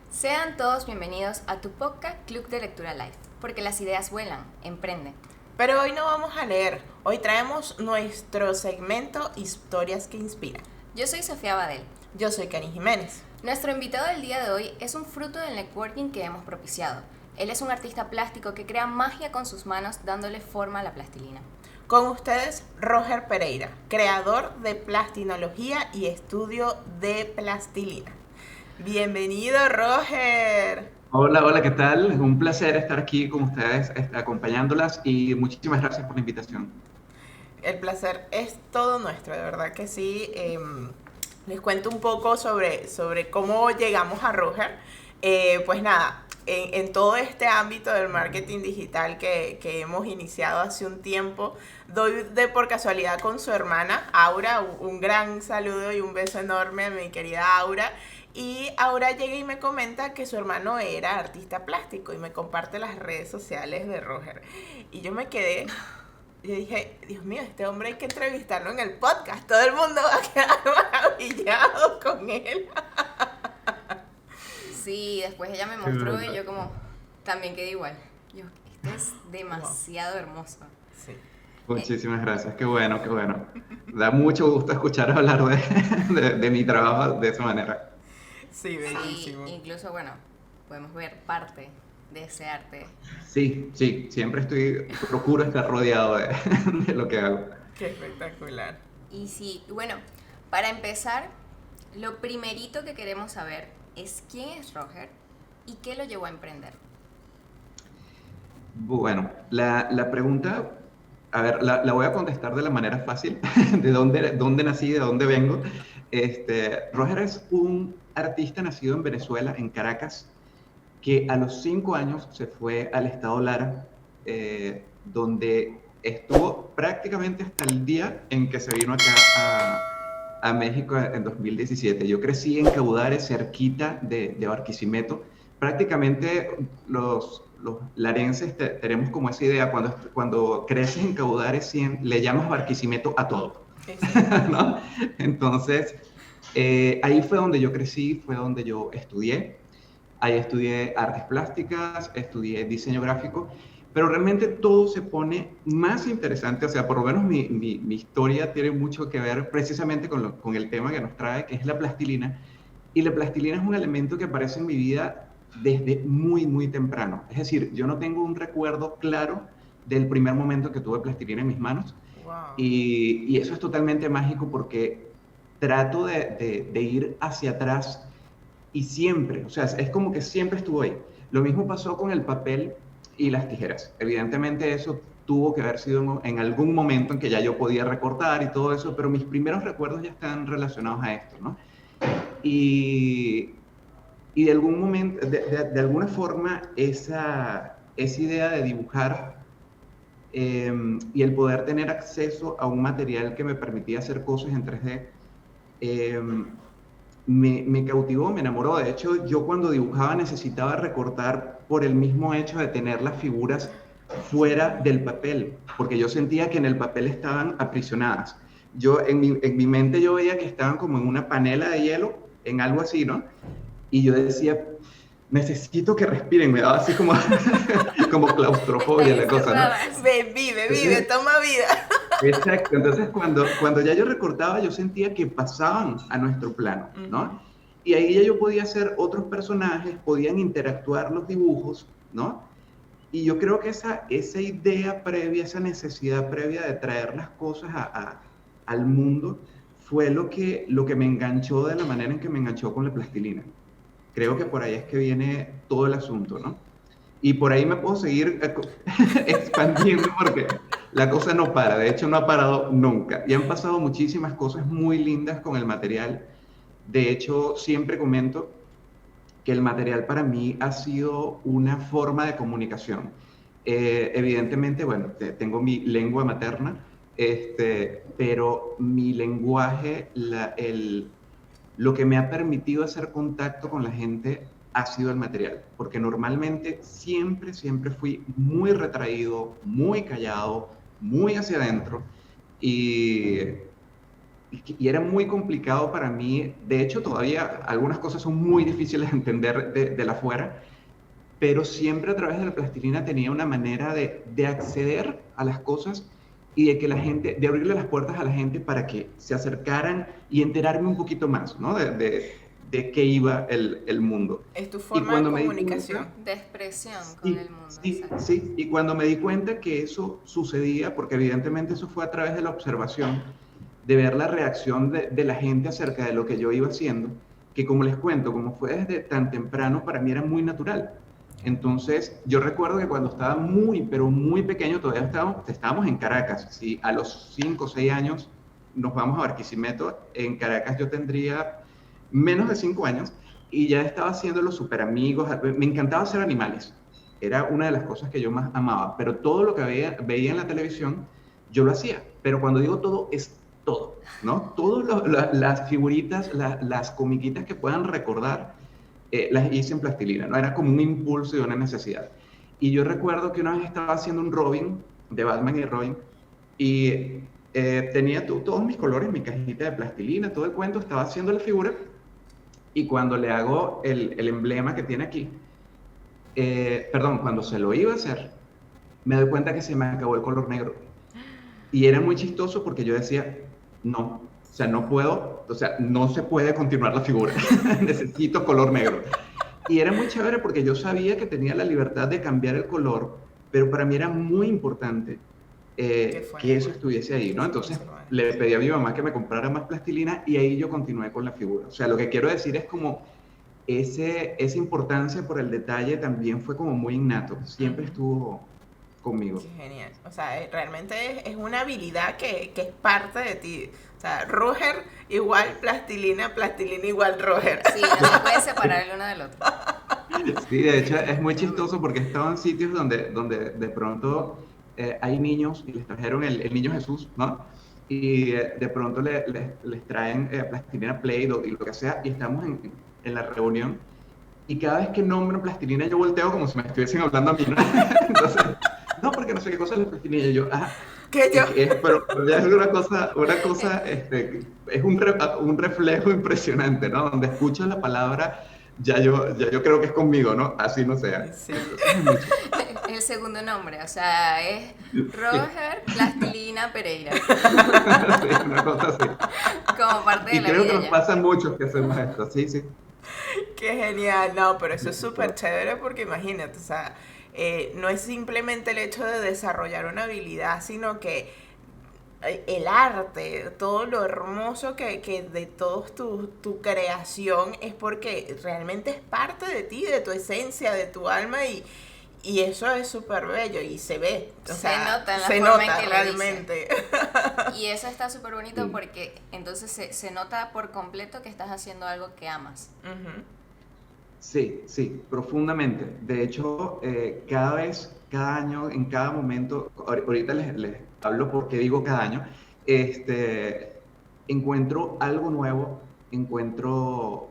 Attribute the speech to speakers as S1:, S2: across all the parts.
S1: Sean todos bienvenidos a tu podcast Club de Lectura Live, porque las ideas vuelan, emprende.
S2: Pero hoy no vamos a leer, hoy traemos nuestro segmento Historias que Inspiran.
S1: Yo soy Sofía Badel.
S2: Yo soy Cari Jiménez.
S1: Nuestro invitado del día de hoy es un fruto del networking que hemos propiciado. Él es un artista plástico que crea magia con sus manos dándole forma a la plastilina.
S2: Con ustedes, Roger Pereira, creador de plastinología y estudio de plastilina. Bienvenido, Roger.
S3: Hola, ¿qué tal? Un placer estar aquí con ustedes, acompañándolas y muchísimas gracias por la invitación.
S2: El placer es todo nuestro, de verdad que sí. Les cuento un poco sobre cómo llegamos a Roger. Pues nada, en todo este ámbito del marketing digital que hemos iniciado hace un tiempo, doy de por casualidad con su hermana, Aura, un gran saludo y un beso enorme a mi querida Aura. Y Aura llega y me comenta que su hermano era artista plástico y me comparte las redes sociales de Roger. Y yo me quedé, yo dije, Dios mío, este hombre hay que entrevistarlo en el podcast. Todo el mundo va a quedar maravillado con él.
S1: Sí, después ella me mostró y yo como, también quedé igual. Yo, este es demasiado hermoso.
S2: Sí.
S3: Muchísimas gracias, qué bueno. Da mucho gusto escuchar hablar de mi trabajo de esa manera.
S2: Sí, bellísimo.
S1: Sí, incluso, bueno, podemos ver parte de ese arte.
S3: Sí, siempre procuro estar rodeado de lo que hago.
S2: Qué espectacular.
S1: Y sí, bueno, para empezar, lo primerito que queremos saber es quién es Roger y qué lo llevó a emprender.
S3: Bueno, la pregunta, a ver, la voy a contestar de la manera fácil, de dónde nací, de dónde vengo. Roger es un artista nacido en Venezuela, en Caracas, que a los 5 años se fue al estado Lara, donde estuvo prácticamente hasta el día en que se vino acá a México en 2017. Yo crecí en Caudares, cerquita de Barquisimeto. Prácticamente los larenses tenemos como esa idea, cuando creces en Caudares le llamas Barquisimeto a todo. ¿No? Entonces, ahí fue donde yo crecí, fue donde yo estudié. Ahí estudié artes plásticas, estudié diseño gráfico, pero realmente todo se pone más interesante. O sea, por lo menos mi historia tiene mucho que ver precisamente con el tema que nos trae, que es la plastilina. Y la plastilina es un elemento que aparece en mi vida desde muy, muy temprano. Es decir, yo no tengo un recuerdo claro del primer momento que tuve plastilina en mis manos.
S2: Wow.
S3: Y eso es totalmente mágico porque trato de ir hacia atrás y siempre, o sea, es como que siempre estuvo ahí. Lo mismo pasó con el papel y las tijeras. Evidentemente eso tuvo que haber sido en algún momento en que ya yo podía recortar y todo eso, pero mis primeros recuerdos ya están relacionados a esto, ¿no? Y de algún momento, de alguna forma, esa idea de dibujar y el poder tener acceso a un material que me permitía hacer cosas en 3D, me cautivó, me enamoró. De hecho, yo cuando dibujaba necesitaba recortar por el mismo hecho de tener las figuras fuera del papel, porque yo sentía que en el papel estaban aprisionadas. En mi mente yo veía que estaban como en una panela de hielo, en algo así, ¿no? Y yo decía, necesito que respiren, me daba así como, como claustrofobia la cosa, ¿no?
S2: Vive, toma vida.
S3: Exacto, entonces cuando ya yo recortaba, yo sentía que pasaban a nuestro plano, ¿no? Y ahí ya yo podía hacer otros personajes, podían interactuar los dibujos, ¿no? Y yo creo que esa idea previa, esa necesidad previa de traer las cosas al mundo, fue lo que me enganchó de la manera en que me enganchó con la plastilina. Creo que por ahí es que viene todo el asunto, ¿no? Y por ahí me puedo seguir expandiendo porque la cosa no para, de hecho no ha parado nunca. Y han pasado muchísimas cosas muy lindas con el material. De hecho, siempre comento que el material para mí ha sido una forma de comunicación. Evidentemente, bueno, tengo mi lengua materna, pero mi lenguaje, lo que me ha permitido hacer contacto con la gente ha sido el material, porque normalmente siempre fui muy retraído, muy callado, muy hacia adentro, y y era muy complicado para mí. De hecho, todavía algunas cosas son muy difíciles de entender de la afuera, pero siempre a través de la plastilina tenía una manera de acceder a las cosas y de que la gente, de abrirle las puertas a la gente para que se acercaran y enterarme un poquito más, ¿no? De qué iba el mundo.
S2: Es tu
S3: Y
S2: forma de
S3: cuando me di
S2: comunicación.
S3: cuenta,
S1: De expresión con
S3: sí,
S1: el mundo,
S3: sí,
S1: exacto.
S3: sí, y cuando me di cuenta que eso sucedía, porque evidentemente eso fue a través de la observación, de ver la reacción de la gente acerca de lo que yo iba haciendo, que como les cuento, como fue desde tan temprano, para mí era muy natural. Entonces, yo recuerdo que cuando estaba muy, pero muy pequeño, todavía estábamos en Caracas. Si a los 5 o 6 años nos vamos a Barquisimeto, en Caracas yo tendría menos de 5 años y ya estaba haciendo los super amigos. Me encantaba hacer animales. Era una de las cosas que yo más amaba. Pero todo lo que veía en la televisión, yo lo hacía. Pero cuando digo todo, es todo, ¿no? Todas las figuritas, las comiquitas que puedan recordar, las hice en plastilina, ¿no? Era como un impulso y una necesidad. Y yo recuerdo que una vez estaba haciendo un Robin, de Batman y Robin, y tenía todos mis colores, mi cajita de plastilina, todo el cuento, estaba haciendo la figura, y cuando le hago el emblema que tiene aquí, perdón, cuando se lo iba a hacer, me doy cuenta que se me acabó el color negro. Y era muy chistoso porque yo decía, no, o sea, no puedo, o sea, no se puede continuar la figura, necesito color negro. Y era muy chévere porque yo sabía que tenía la libertad de cambiar el color, pero para mí era muy importante que eso estuviese ahí, ¿no? Entonces le pedí a mi mamá que me comprara más plastilina y ahí yo continué con la figura. O sea, lo que quiero decir es como esa importancia por el detalle también fue como muy innato, siempre estuvo conmigo.
S2: Qué genial. O sea, realmente es una habilidad que es parte de ti. O sea, Roger igual plastilina, plastilina igual Roger.
S1: Sí, no se puede separar el uno del otro.
S3: Sí, de hecho es muy chistoso porque he estado en sitios donde de pronto hay niños y les trajeron el niño Jesús, ¿no? Y de pronto les traen plastilina Play-Doh y lo que sea, y estamos en la reunión, y cada vez que nombran plastilina yo volteo como si me estuviesen hablando a mí, ¿no? Entonces, no, porque no sé qué cosa es la plastilina, y yo,
S2: ¿Qué yo?
S3: pero ya es una cosa es un reflejo impresionante, ¿no? Donde escucho la palabra, ya yo creo que es conmigo, ¿no? Así no sea.
S2: Sí.
S1: El segundo nombre, o sea, es Roger Plastilina Pereira,
S3: Sí, una cosa así.
S1: como parte de
S3: Y
S1: la
S3: creo que
S1: vida
S3: nos
S1: ya.
S3: pasa a muchos que hacemos esto, sí, sí.
S2: Qué genial. No, pero eso es súper chévere porque imagínate, o sea, no es simplemente el hecho de desarrollar una habilidad, sino que el arte, todo lo hermoso que de toda tu creación es porque realmente es parte de ti, de tu esencia, de tu alma y eso es súper bello y se ve. O
S1: Se
S2: sea,
S1: nota en la
S2: se
S1: forma en
S2: nota
S1: que lo
S2: realmente.
S1: Y eso está súper bonito
S3: Sí.
S1: porque entonces se nota por completo que estás haciendo algo que amas.
S2: Ujú.
S3: Sí, sí, profundamente. De hecho, cada año, en cada momento, ahorita les hablo porque digo cada año, encuentro algo nuevo, encuentro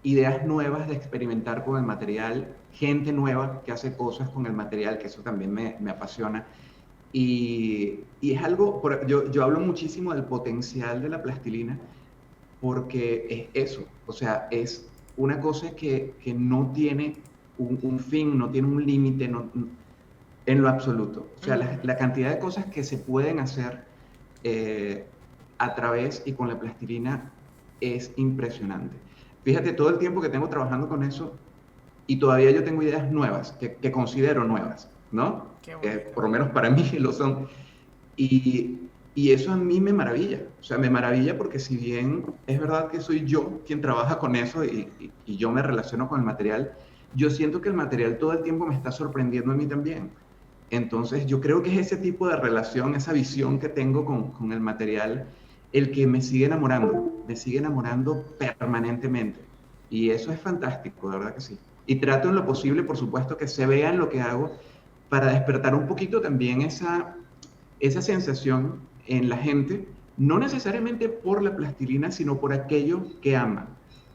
S3: ideas nuevas de experimentar con el material, gente nueva que hace cosas con el material, que eso también me apasiona. Y es algo, yo hablo muchísimo del potencial de la plastilina porque es eso, o sea, es una cosa que no tiene un fin, no tiene un límite en lo absoluto. O sea, la cantidad de cosas que se pueden hacer eh, a través y con la plastilina es impresionante. Fíjate, todo el tiempo que tengo trabajando con eso y todavía yo tengo ideas nuevas, que considero nuevas, ¿no?
S2: Qué bonito.
S3: Por lo menos para mí lo son. Y eso a mí me maravilla, o sea, me maravilla porque si bien es verdad que soy yo quien trabaja con eso y yo me relaciono con el material, yo siento que el material todo el tiempo me está sorprendiendo a mí también. Entonces yo creo que es ese tipo de relación, esa visión que tengo con el material, el que me sigue enamorando permanentemente. Y eso es fantástico, de verdad que sí. Y trato en lo posible, por supuesto, que se vea en lo que hago para despertar un poquito también esa sensación en la gente, no necesariamente por la plastilina, sino por aquello que ama,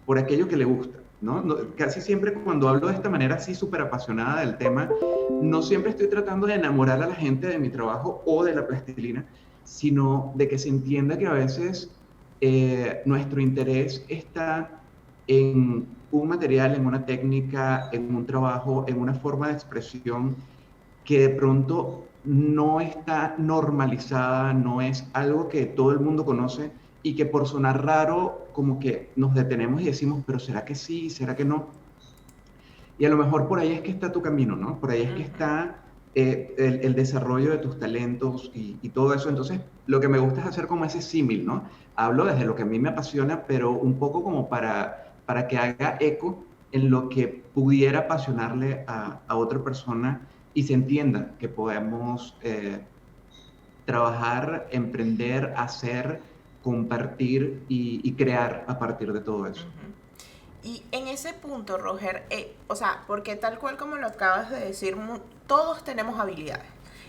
S3: por aquello que le gusta, ¿no? Casi siempre cuando hablo de esta manera así súper apasionada del tema, no siempre estoy tratando de enamorar a la gente de mi trabajo o de la plastilina, sino de que se entienda que a veces nuestro interés está en un material, en una técnica, en un trabajo, en una forma de expresión que de pronto no está normalizada, no es algo que todo el mundo conoce y que por sonar raro como que nos detenemos y decimos, pero ¿será que sí? ¿Será que no? Y a lo mejor por ahí es que está tu camino, ¿no? Por ahí es que está el desarrollo de tus talentos y todo eso. Entonces, lo que me gusta es hacer como ese símil, ¿no? Hablo desde lo que a mí me apasiona, pero un poco como para que haga eco en lo que pudiera apasionarle a otra persona y se entienda que podemos trabajar, emprender, hacer, compartir y crear a partir de todo eso.
S2: Ujú. Y en ese punto, Roger, o sea, porque tal cual como lo acabas de decir, todos tenemos habilidades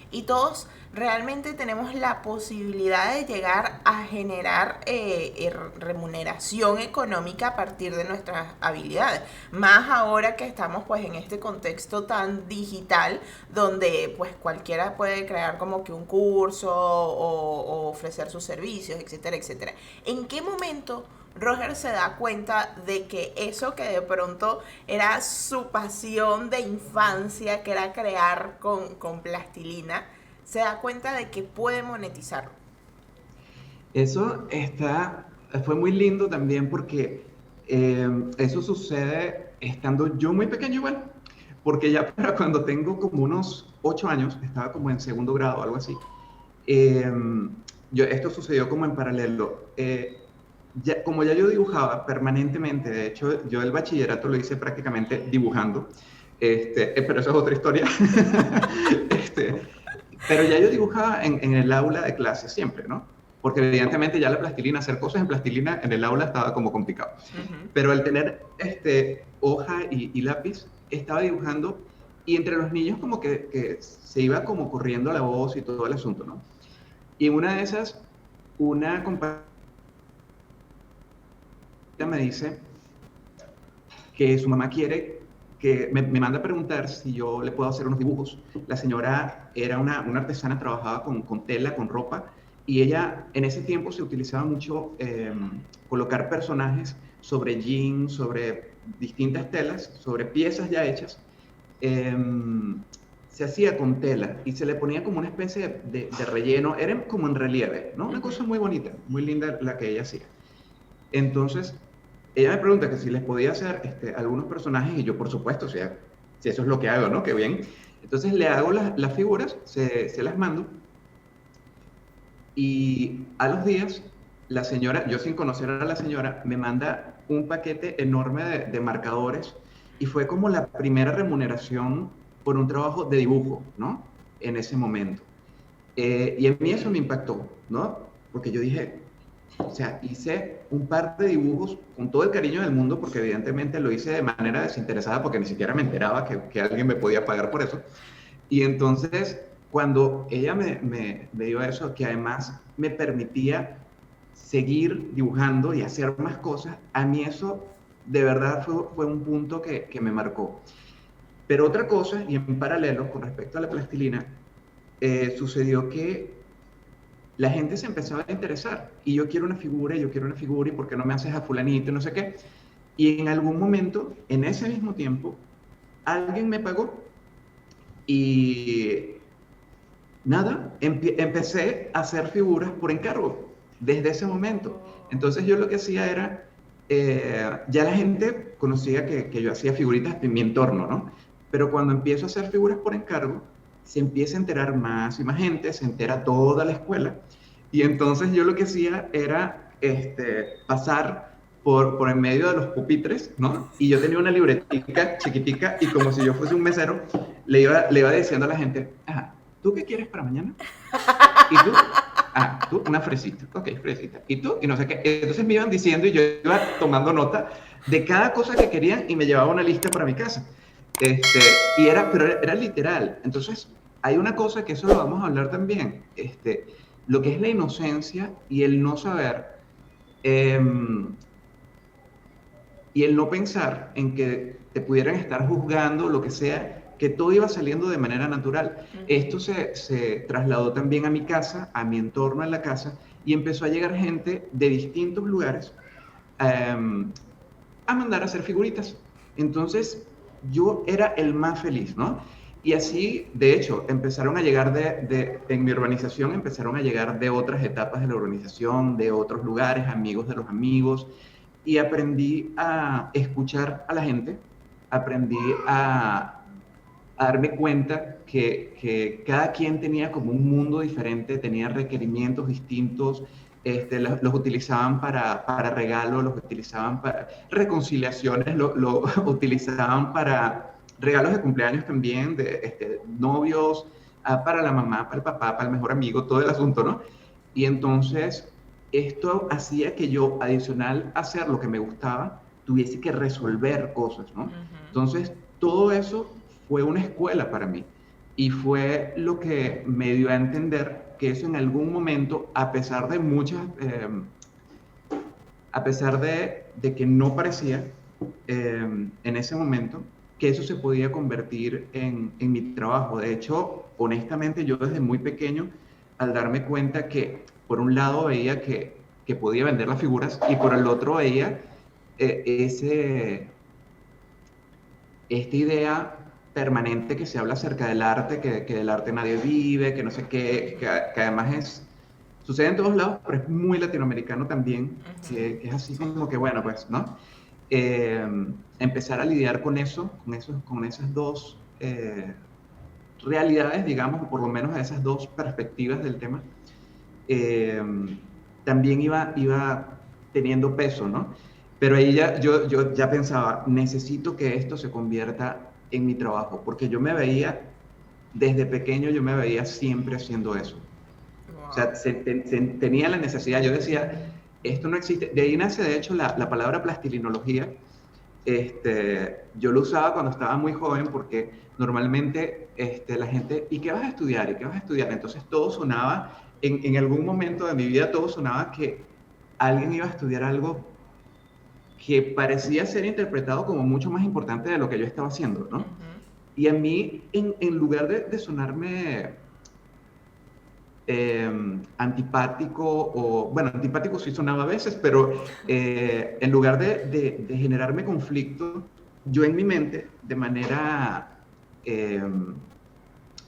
S2: y todos realmente tenemos la posibilidad de llegar a generar remuneración económica a partir de nuestras habilidades. Más ahora que estamos pues en este contexto tan digital donde pues cualquiera puede crear como que un curso o ofrecer sus servicios, etcétera, etcétera. ¿En qué momento Roger se da cuenta de que eso que de pronto era su pasión de infancia, que era crear con plastilina, se da cuenta de que puede monetizarlo?
S3: Eso fue muy lindo también porque eso sucede estando yo muy pequeño igual, porque ya para cuando tengo como unos 8 años, estaba como en segundo grado o algo así, eh, esto sucedió como en paralelo. Como ya yo dibujaba permanentemente, de hecho yo el bachillerato lo hice prácticamente dibujando, pero eso es otra historia. este, pero ya yo dibujaba en el aula de clase siempre, ¿no? Porque evidentemente ya la plastilina, hacer cosas en plastilina en el aula estaba como complicado.
S2: Uh-huh.
S3: Pero al tener hoja y lápiz, estaba dibujando y entre los niños como que se iba como corriendo la voz y todo el asunto, ¿no? Y en una de esas, una compañera me dice que su mamá quiere que me manda a preguntar si yo le puedo hacer unos dibujos. La señora era una artesana, trabajaba con tela, con ropa, y ella en ese tiempo se utilizaba mucho colocar personajes sobre jeans, sobre distintas telas, sobre piezas ya hechas. Se hacía con tela y se le ponía como una especie de relleno, era como en relieve, ¿no? Una cosa muy bonita, muy linda la que ella hacía. Entonces, ella me pregunta que si les podía hacer algunos personajes y yo, por supuesto, o sea, si eso es lo que hago, ¿no? Qué bien. Entonces le hago las figuras, se las mando y a los días la señora, yo sin conocer a la señora, me manda un paquete enorme de marcadores y fue como la primera remuneración por un trabajo de dibujo, ¿no? En ese momento. Y a mí eso me impactó, ¿no? Porque yo dije, o sea, hice un par de dibujos con todo el cariño del mundo, porque evidentemente lo hice de manera desinteresada, porque ni siquiera me enteraba que alguien me podía pagar por eso. Y entonces, cuando ella me dio eso, que además me permitía seguir dibujando y hacer más cosas, a mí eso de verdad fue un punto que me marcó. Pero otra cosa, y en paralelo con respecto a la plastilina, sucedió que la gente se empezaba a interesar y yo quiero una figura, y ¿por qué no me haces a fulanito? No sé qué. Y en algún momento, en ese mismo tiempo, alguien me pagó y nada, empecé a hacer figuras por encargo desde ese momento. Entonces yo lo que hacía era, ya la gente conocía que yo hacía figuritas en mi entorno, ¿no? Pero cuando empiezo a hacer figuras por encargo, se empieza a enterar más y más gente, se entera toda la escuela. Y entonces yo lo que hacía era pasar por en medio de los pupitres, ¿no? Y yo tenía una libretica chiquitica y como si yo fuese un mesero, le iba diciendo a la gente, ajá, ¿tú qué quieres para mañana? ¿Y tú? Ah, tú, una fresita. Ok, fresita. ¿Y tú? Y no sé qué. Entonces me iban diciendo y yo iba tomando nota de cada cosa que querían y me llevaba una lista para mi casa. Pero era literal. Entonces, hay una cosa que eso lo vamos a hablar también, lo que es la inocencia y el no saber, y el no pensar en que te pudieran estar juzgando, lo que sea, que todo iba saliendo de manera natural. Esto se trasladó también a mi casa, a mi entorno en la casa, y empezó a llegar gente de distintos lugares a mandar a hacer figuritas. Entonces, yo era el más feliz, ¿no? Y así, de hecho, empezaron a llegar en mi urbanización, empezaron a llegar de otras etapas de la urbanización, de otros lugares, amigos de los amigos, y aprendí a escuchar a la gente, aprendí a darme cuenta que cada quien tenía como un mundo diferente, tenía requerimientos distintos, los utilizaban para regalos, los utilizaban para reconciliaciones, lo utilizaban para regalos de cumpleaños también, de novios, para la mamá, para el papá, para el mejor amigo, todo el asunto, ¿no? Y entonces esto hacía que yo, adicional a hacer lo que me gustaba, tuviese que resolver cosas, ¿no? Entonces todo eso fue una escuela para mí y fue lo que me dio a entender que eso en algún momento, a pesar de muchas, a pesar de que no parecía en ese momento, que eso se podía convertir en mi trabajo. De hecho, honestamente, yo desde muy pequeño, al darme cuenta que por un lado veía que podía vender las figuras y por el otro veía esta idea permanente que se habla acerca del arte, que del arte nadie vive, que no sé qué, que además sucede en todos lados, pero es muy latinoamericano también, que es así como que, bueno, pues, ¿no? Empezar a lidiar con eso, con esas dos realidades, digamos, o por lo menos esas dos perspectivas del tema, también iba teniendo peso, ¿no? Pero ahí yo ya pensaba, necesito que esto se convierta en mi trabajo, porque yo me veía, desde pequeño yo me veía siempre haciendo eso. Wow. O sea, tenía la necesidad, yo decía, esto no existe. De ahí nace, de hecho, la palabra plastilinología. Yo lo usaba cuando estaba muy joven porque normalmente la gente, ¿y qué vas a estudiar? ¿Y qué vas a estudiar? Entonces todo sonaba, en algún momento de mi vida todo sonaba que alguien iba a estudiar algo que parecía ser interpretado como mucho más importante de lo que yo estaba haciendo, ¿no? Y a mí, en lugar de sonarme antipático, o bueno, antipático sí sonaba a veces, pero en lugar de generarme conflicto, yo en mi mente, de manera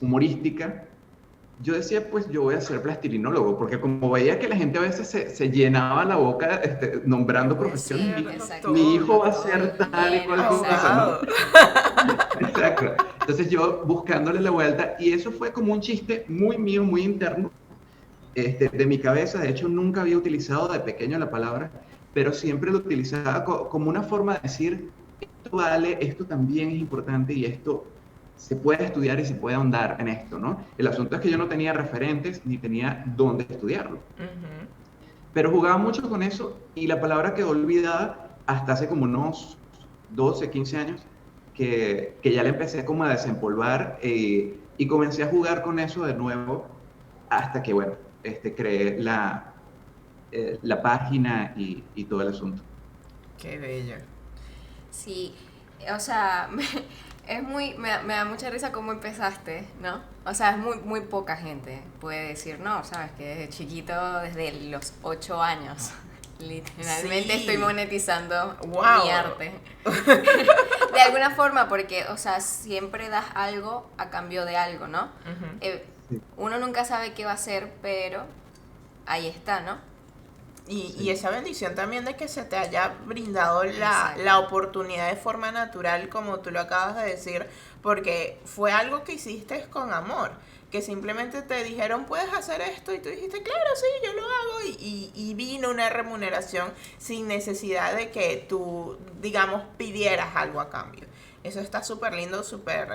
S3: humorística, yo decía, pues yo voy a ser plastilinólogo, porque como veía que la gente a veces se llenaba la boca nombrando profesiones,
S1: sí,
S3: mi hijo va a ser tal y cual cosa, ¿no? Exacto. Entonces yo buscándole la vuelta, y eso fue como un chiste muy mío, muy interno, de mi cabeza. De hecho, nunca había utilizado de pequeño la palabra, pero siempre lo utilizaba como una forma de decir, esto vale, esto también es importante, y esto se puede estudiar y se puede ahondar en esto, ¿no? El asunto es que yo no tenía referentes ni tenía dónde estudiarlo. Pero jugaba mucho con eso y la palabra quedó olvidada hasta hace como unos 12, 15 años que ya la empecé como a desempolvar y comencé a jugar con eso de nuevo hasta que, bueno, creé la página y todo el asunto.
S2: Qué bello.
S1: Sí, o sea... me da mucha risa cómo empezaste, ¿no? O sea, es muy poca gente puede decir, no, sabes que desde chiquito, desde los 8 años, literalmente sí. Estoy monetizando mi arte. De alguna forma, porque, o sea, siempre das algo a cambio de algo, ¿no? Uno nunca sabe qué va a hacer, pero ahí está, ¿no?
S2: Y esa bendición también de que se te haya brindado la oportunidad de forma natural, como tú lo acabas de decir, porque fue algo que hiciste con amor, que simplemente te dijeron, puedes hacer esto, y tú dijiste, claro, sí, yo lo hago, y vino una remuneración sin necesidad de que tú, digamos, pidieras algo a cambio. Eso está súper lindo, súper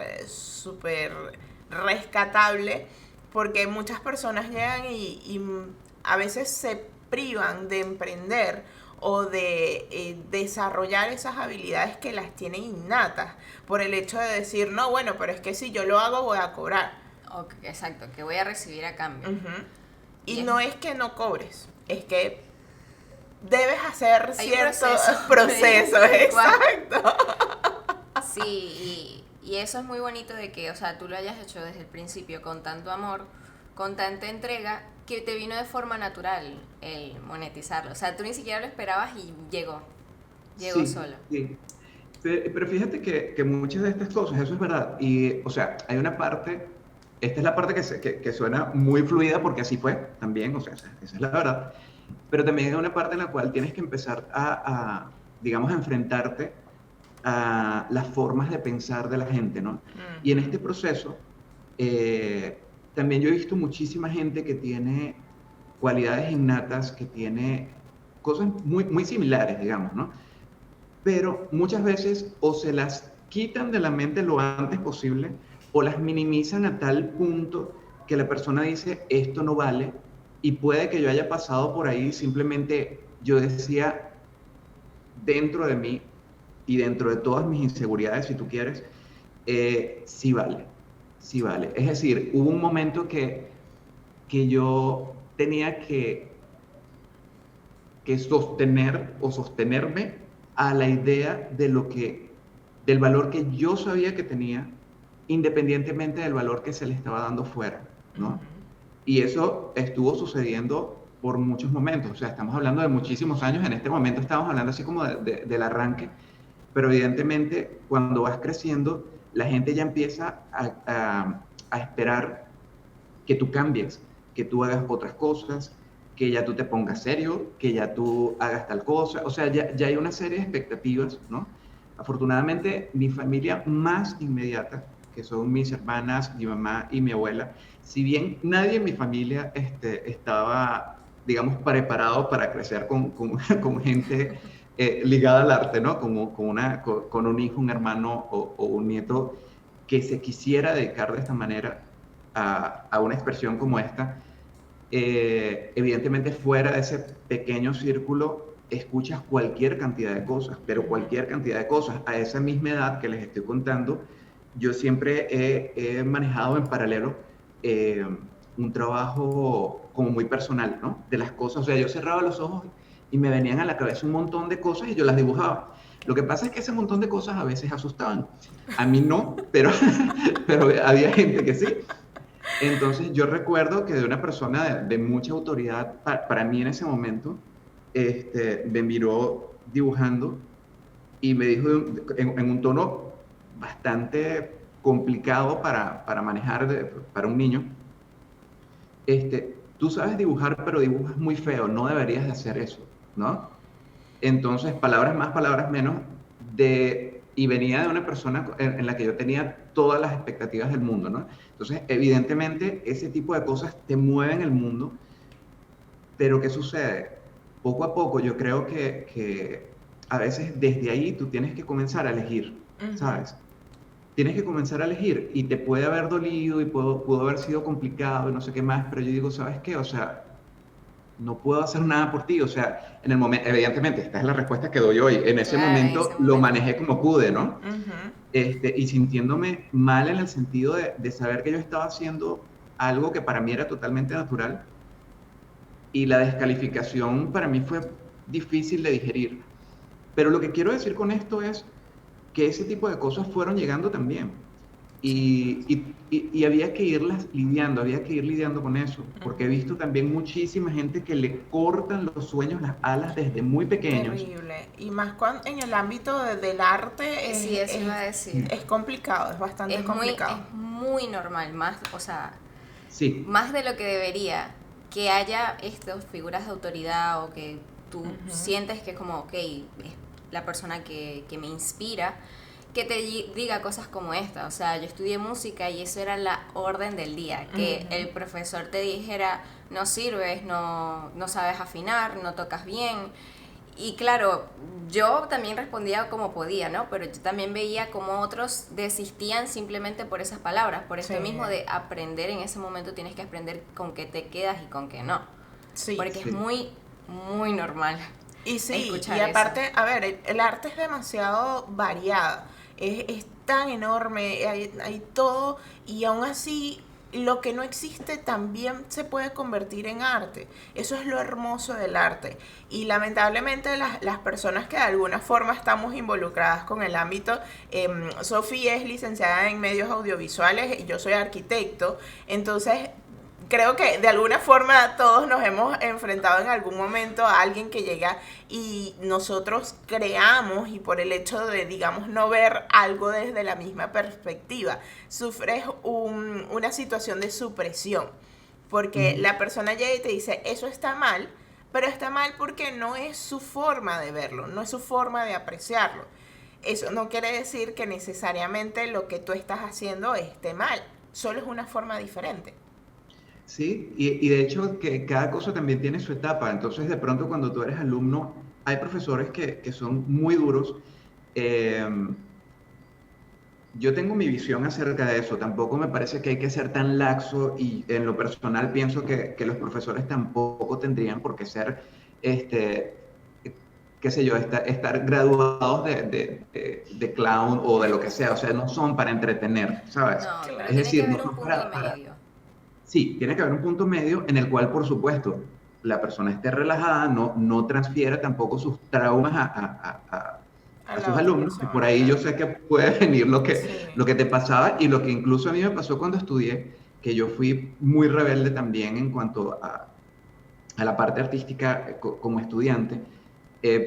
S2: rescatable, porque muchas personas llegan y a veces se privan de emprender o de desarrollar esas habilidades que las tienen innatas por el hecho de decir, no, bueno, pero es que si yo lo hago voy a cobrar.
S1: Okay, exacto, que voy a recibir a cambio.
S2: Y no es que no cobres, es que debes hacer ciertos procesos. Exacto.
S1: Sí, Y eso es muy bonito de que, o sea, tú lo hayas hecho desde el principio con tanto amor, con tanta entrega, que te vino de forma natural el monetizarlo. O sea, tú ni siquiera lo esperabas y llegó
S3: Sí,
S1: solo.
S3: sí. Pero fíjate que muchas de estas cosas, eso es verdad. Y, o sea, hay una parte, esta es la parte que suena muy fluida porque así fue también, o sea, esa es la verdad. Pero también hay una parte en la cual tienes que empezar digamos, a enfrentarte a las formas de pensar de la gente, ¿no? Y en
S2: Ujú.
S3: este proceso, también yo he visto muchísima gente que tiene cualidades innatas, que tiene cosas muy, muy similares, digamos, ¿no? Pero muchas veces o se las quitan de la mente lo antes posible o las minimizan a tal punto que la persona dice, esto no vale, y puede que yo haya pasado por ahí, simplemente yo decía dentro de mí y dentro de todas mis inseguridades, si tú quieres, sí vale, sí vale. Es decir, hubo un momento que yo tenía que sostener o sostenerme a la idea de del valor que yo sabía que tenía, independientemente del valor que se le estaba dando fuera, ¿no? Y eso estuvo sucediendo por muchos momentos, o sea, estamos hablando de muchísimos años, en este momento estamos hablando así como del arranque, pero evidentemente cuando vas creciendo, la gente ya empieza a esperar que tú cambies, que tú hagas otras cosas, que ya tú te pongas serio, que ya tú hagas tal cosa. O sea, ya hay una serie de expectativas, ¿no? Afortunadamente, mi familia más inmediata, que son mis hermanas, mi mamá y mi abuela, si bien nadie en mi familia estaba, digamos, preparado para crecer con gente ligada al arte, ¿no? Con un hijo, un hermano o un nieto que se quisiera dedicar de esta manera a una expresión como esta, evidentemente fuera de ese pequeño círculo escuchas cualquier cantidad de cosas, pero cualquier cantidad de cosas. A esa misma edad que les estoy contando, yo siempre he manejado en paralelo eh, un trabajo como muy personal, ¿no? De las cosas, o sea, yo cerraba los ojos y me venían a la cabeza un montón de cosas y yo las dibujaba. Lo que pasa es que ese montón de cosas a veces asustaban. A mí no, pero, pero había gente que sí. Entonces yo recuerdo que de una persona de mucha autoridad para mí en ese momento, me miró dibujando y me dijo en un tono bastante complicado para manejar para un niño, tú sabes dibujar, pero dibujas muy feo, no deberías de hacer eso, ¿no? Entonces, palabras más, palabras menos, y venía de una persona en la que yo tenía todas las expectativas del mundo, ¿no? Entonces, evidentemente, ese tipo de cosas te mueven el mundo, pero ¿qué sucede? Poco a poco yo creo que a veces desde ahí tú tienes que comenzar a elegir,
S2: Ujú.
S3: ¿sabes? Tienes que comenzar a elegir y te puede haber dolido y pudo haber sido complicado y no sé qué más, pero yo digo, ¿sabes qué? O sea, no puedo hacer nada por ti. O sea, en el momento, evidentemente, esta es la respuesta que doy hoy. En ese
S1: Claro, en ese
S3: momento lo
S1: momento.
S3: manejé como pude, ¿no?
S2: Ujú.
S3: Y sintiéndome mal en el sentido de saber que yo estaba haciendo algo que para mí era totalmente natural y la descalificación para mí fue difícil de digerir. Pero lo que quiero decir con esto es que ese tipo de cosas fueron llegando también.
S2: Sí.
S3: Y había que irlas lidiando, había que ir lidiando con eso, porque he
S2: Ujú.
S3: visto también muchísima gente que le cortan los sueños, las alas desde muy pequeños.
S2: Terrible. Y más cuando en el ámbito del arte
S1: Sí, eso iba a decir.
S2: es complicado, es bastante complicado.
S1: Es muy normal, más, o sea,
S3: Sí,
S1: más de lo que debería, que haya estas figuras de autoridad o que tú
S2: Ujú.
S1: sientes que es como, ok, es la persona que me inspira, que te diga cosas como esta. O sea, yo estudié música y eso era la orden del día, que
S2: Ujú.
S1: el profesor te dijera, no sirves, no sabes afinar, no tocas bien. Y claro, yo también respondía como podía, ¿no? Pero yo también veía como otros desistían simplemente por esas palabras, por
S2: Sí,
S1: esto mismo de aprender en ese momento tienes que aprender con qué te quedas y con qué no.
S2: sí.
S1: Porque es
S3: sí,
S1: muy normal
S2: Y sí, y
S1: escuchar eso.
S2: aparte, a ver, el arte es demasiado variado, es tan enorme, hay todo, y aún así lo que no existe también se puede convertir en arte. Eso es lo hermoso del arte. Y lamentablemente las personas que de alguna forma estamos involucradas con el ámbito, Sofía es licenciada en medios audiovisuales y yo soy arquitecto, entonces creo que de alguna forma todos nos hemos enfrentado en algún momento a alguien que llega y nosotros creamos, y por el hecho de, digamos, no ver algo desde la misma perspectiva, sufres una situación de supresión, porque la persona llega y te dice, eso está mal, pero está mal porque no es su forma de verlo, no es su forma de apreciarlo. Eso no quiere decir que necesariamente lo que tú estás haciendo esté mal, solo es una forma diferente.
S3: Sí, y de hecho que cada cosa también tiene su etapa, entonces de pronto cuando tú eres alumno, hay profesores que son muy duros. Eh, yo tengo mi visión acerca de eso, tampoco me parece que hay que ser tan laxo y en lo personal pienso que los profesores tampoco tendrían por qué ser, este, qué sé yo, estar graduados de clown o de lo que sea, o sea, no son para entretener, ¿sabes?
S1: No, pero
S3: Es
S1: tiene que
S3: decir, no
S1: haber un
S3: son
S1: punto medio.
S3: Sí, tiene que haber un punto medio en el cual, por supuesto, la persona esté relajada, no transfiera tampoco sus traumas
S2: A
S3: a
S2: la
S3: sus
S2: otra
S3: alumnos, y por
S2: persona,
S3: ahí yo
S2: claro.
S3: sé que puede venir lo
S2: Sí.
S3: que te pasaba y lo que incluso a mí me pasó cuando estudié, que yo fui muy rebelde también en cuanto a la parte artística como estudiante.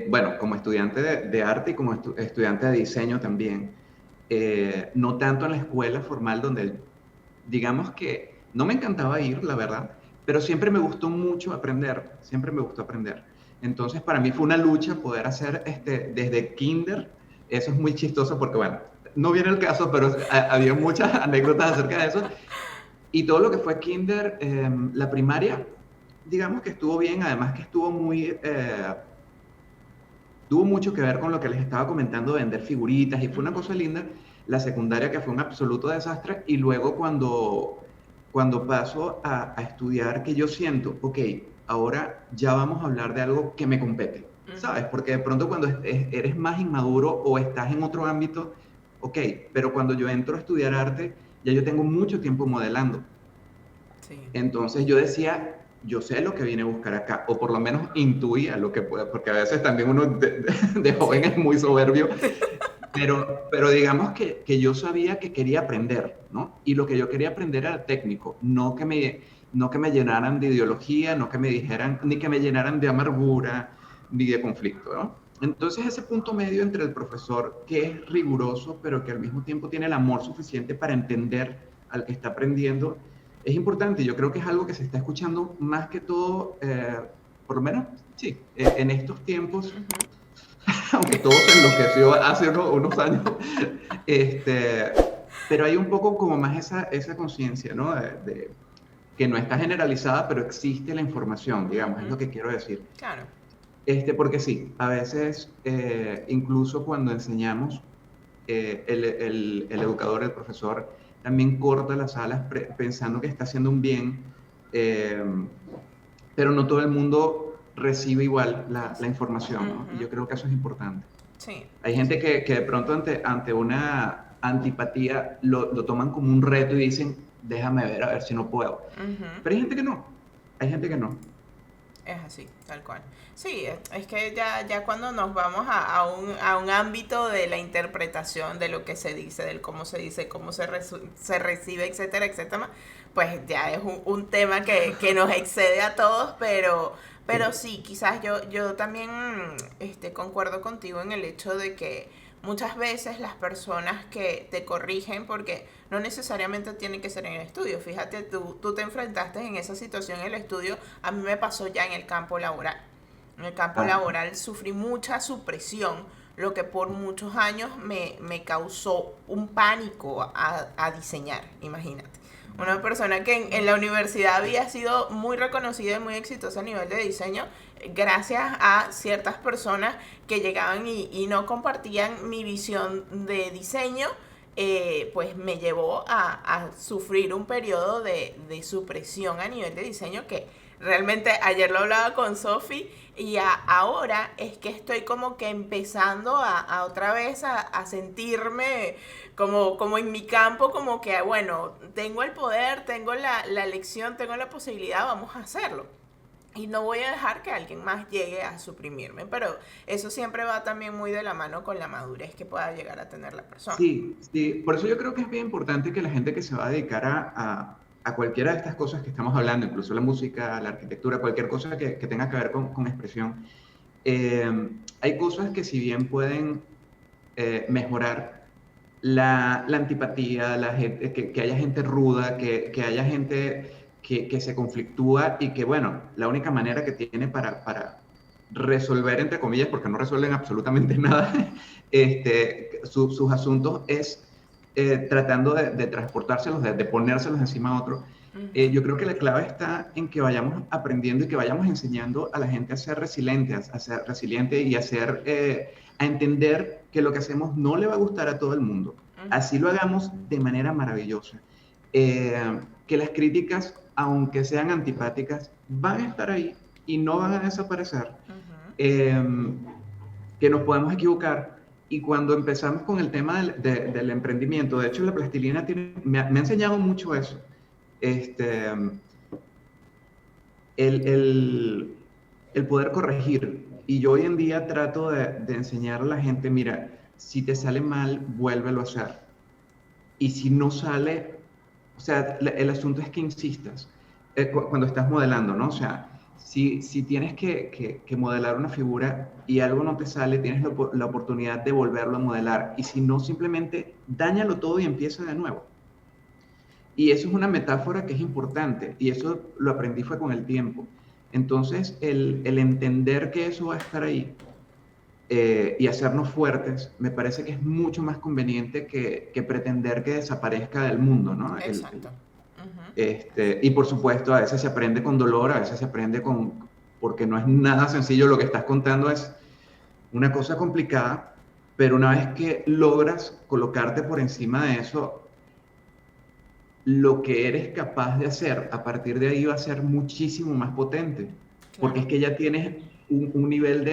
S3: Bueno, como estudiante de arte y como estudiante de diseño también. No tanto en la escuela formal donde, digamos que no me encantaba ir, la verdad, pero siempre me gustó mucho aprender, siempre me gustó aprender. Entonces, para mí fue una lucha poder hacer desde kinder. Eso es muy chistoso porque, bueno, no viene el caso, pero había muchas anécdotas acerca de eso. Y todo lo que fue kinder, la primaria, digamos que estuvo bien, además que estuvo tuvo mucho que ver con lo que les estaba comentando de vender figuritas y fue una cosa linda. La secundaria que fue un absoluto desastre y luego cuando paso a estudiar que yo siento, ok, ahora ya vamos a hablar de algo que me compete, ¿sabes? Porque de pronto cuando eres más inmaduro o estás en otro ámbito, ok, pero cuando yo entro a estudiar arte, ya yo tengo mucho tiempo modelando.
S2: Sí.
S3: Entonces yo decía, yo sé lo que vine a buscar acá, o por lo menos intuía lo que puede, porque a veces también uno de joven es muy soberbio, pero digamos que yo sabía que quería aprender, ¿no? Y lo que yo quería aprender era técnico, no que me llenaran de ideología, no que me dijeran, ni que me llenaran de amargura, ni de conflicto, ¿no? Entonces ese punto medio entre el profesor que es riguroso, pero que al mismo tiempo tiene el amor suficiente para entender al que está aprendiendo, es importante. Yo creo que es algo que se está escuchando más que todo, por lo menos, sí, en estos tiempos, aunque todo se enloqueció hace unos años, este, pero hay un poco como más esa conciencia, ¿no? Que no está generalizada, pero existe la información, digamos, es lo que quiero decir.
S2: Claro.
S3: Porque sí, a veces, incluso cuando enseñamos, el educador, el profesor, también corta las alas pensando que está haciendo un bien, eh, pero no todo el mundo recibe igual la información, ¿no? Y yo creo que eso es importante.
S2: Sí.
S3: Hay gente que de pronto ante una antipatía lo toman como un reto y dicen, déjame ver, a ver si no puedo. Pero hay gente que no, hay gente que no.
S2: Es así, tal cual. Sí, es que ya cuando nos vamos a un ámbito de la interpretación de lo que se dice, del cómo se dice, cómo se recibe, etcétera, etcétera, pues ya es un tema que nos excede a todos, pero sí, quizás yo también concuerdo contigo en el hecho de que muchas veces las personas que te corrigen, porque no necesariamente tiene que ser en el estudio, fíjate, tú te enfrentaste en esa situación en el estudio, a mí me pasó ya en el campo laboral. En el campo laboral sufrí mucha supresión, lo que por muchos años me causó un pánico a diseñar, imagínate. Una persona que en la universidad había sido muy reconocida y muy exitosa a nivel de diseño, gracias a ciertas personas que llegaban y no compartían mi visión de diseño, pues me llevó a sufrir un periodo de supresión a nivel de diseño que Realmente ayer lo hablaba con Sofi y ahora es que estoy como que empezando a otra vez a sentirme como en mi campo, como que, bueno, tengo el poder, tengo la elección, tengo la posibilidad, vamos a hacerlo. Y no voy a dejar que alguien más llegue a suprimirme, pero eso siempre va también muy de la mano con la madurez que pueda llegar a tener la persona.
S3: Sí, sí, por eso yo creo que es bien importante que la gente que se va a dedicar a cualquiera de estas cosas que estamos hablando, incluso la música, la arquitectura, cualquier cosa que tenga que ver con expresión, hay cosas que si bien pueden mejorar la antipatía, que haya gente ruda, que haya gente que se conflictúa y que, bueno, la única manera que tiene para resolver, entre comillas, porque no resuelven absolutamente nada, sus asuntos es tratando de transportárselos, de ponérselos encima a otro. Yo creo que la clave está en que vayamos aprendiendo y que vayamos enseñando a la gente a ser resilientes, a ser resiliente y a entender que lo que hacemos no le va a gustar a todo el mundo. Así lo hagamos de manera maravillosa. Que las críticas, aunque sean antipáticas, van a estar ahí y no van a desaparecer. Que nos podemos equivocar. Y cuando empezamos con el tema del emprendimiento, de hecho la plastilina me ha enseñado mucho eso. El poder corregir. Y yo hoy en día trato de enseñar a la gente, mira, si te sale mal, vuélvelo a hacer. Y si no sale, o sea, el asunto es que insistas cuando estás modelando, ¿no? O sea, si tienes que modelar una figura y algo no te sale, tienes la oportunidad de volverlo a modelar. Y si no, simplemente dáñalo todo y empieza de nuevo. Y eso es una metáfora que es importante, y eso lo aprendí fue con el tiempo. Entonces, el entender que eso va a estar ahí y hacernos fuertes, me parece que es mucho más conveniente que pretender que desaparezca del mundo, ¿no?
S2: Exacto.
S3: Y por supuesto, a veces se aprende con dolor, a veces se aprende porque no es nada sencillo, lo que estás contando es una cosa complicada, pero una vez que logras colocarte por encima de eso, lo que eres capaz de hacer a partir de ahí va a ser muchísimo más potente, porque es que ya tienes un nivel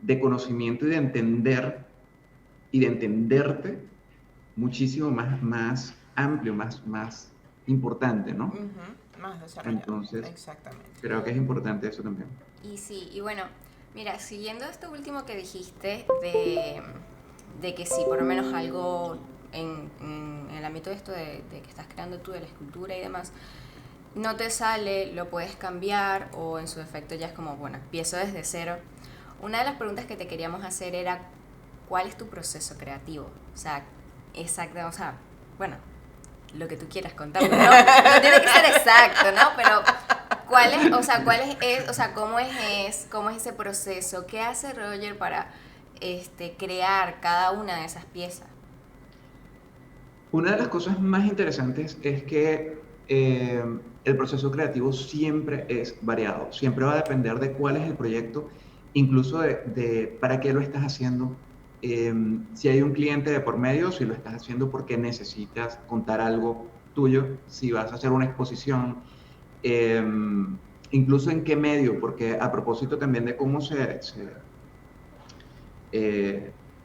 S3: de conocimiento y de entender y de entenderte muchísimo más amplio, más importante, ¿no?
S2: Más desarrollado.
S3: Entonces,
S2: exactamente.
S3: Creo que es importante eso también.
S1: Y sí, y bueno, mira, siguiendo esto último que dijiste de que si por lo menos algo en el ámbito de esto de que estás creando tú, de la escultura y demás, no te sale, lo puedes cambiar o en su defecto ya es como, bueno, empiezo desde cero. Una de las preguntas que te queríamos hacer era, ¿cuál es tu proceso creativo? O sea, exacto, o sea, bueno, lo que tú quieras contar, ¿no? No tiene que ser exacto, ¿no? Pero, cómo es ese proceso? ¿Qué hace Roger para crear cada una de esas piezas?
S3: Una de las cosas más interesantes es que el proceso creativo siempre es variado, siempre va a depender de cuál es el proyecto, incluso de para qué lo estás haciendo, si hay un cliente de por medio, si lo estás haciendo porque necesitas contar algo tuyo, si vas a hacer una exposición, incluso en qué medio, porque a propósito también de cómo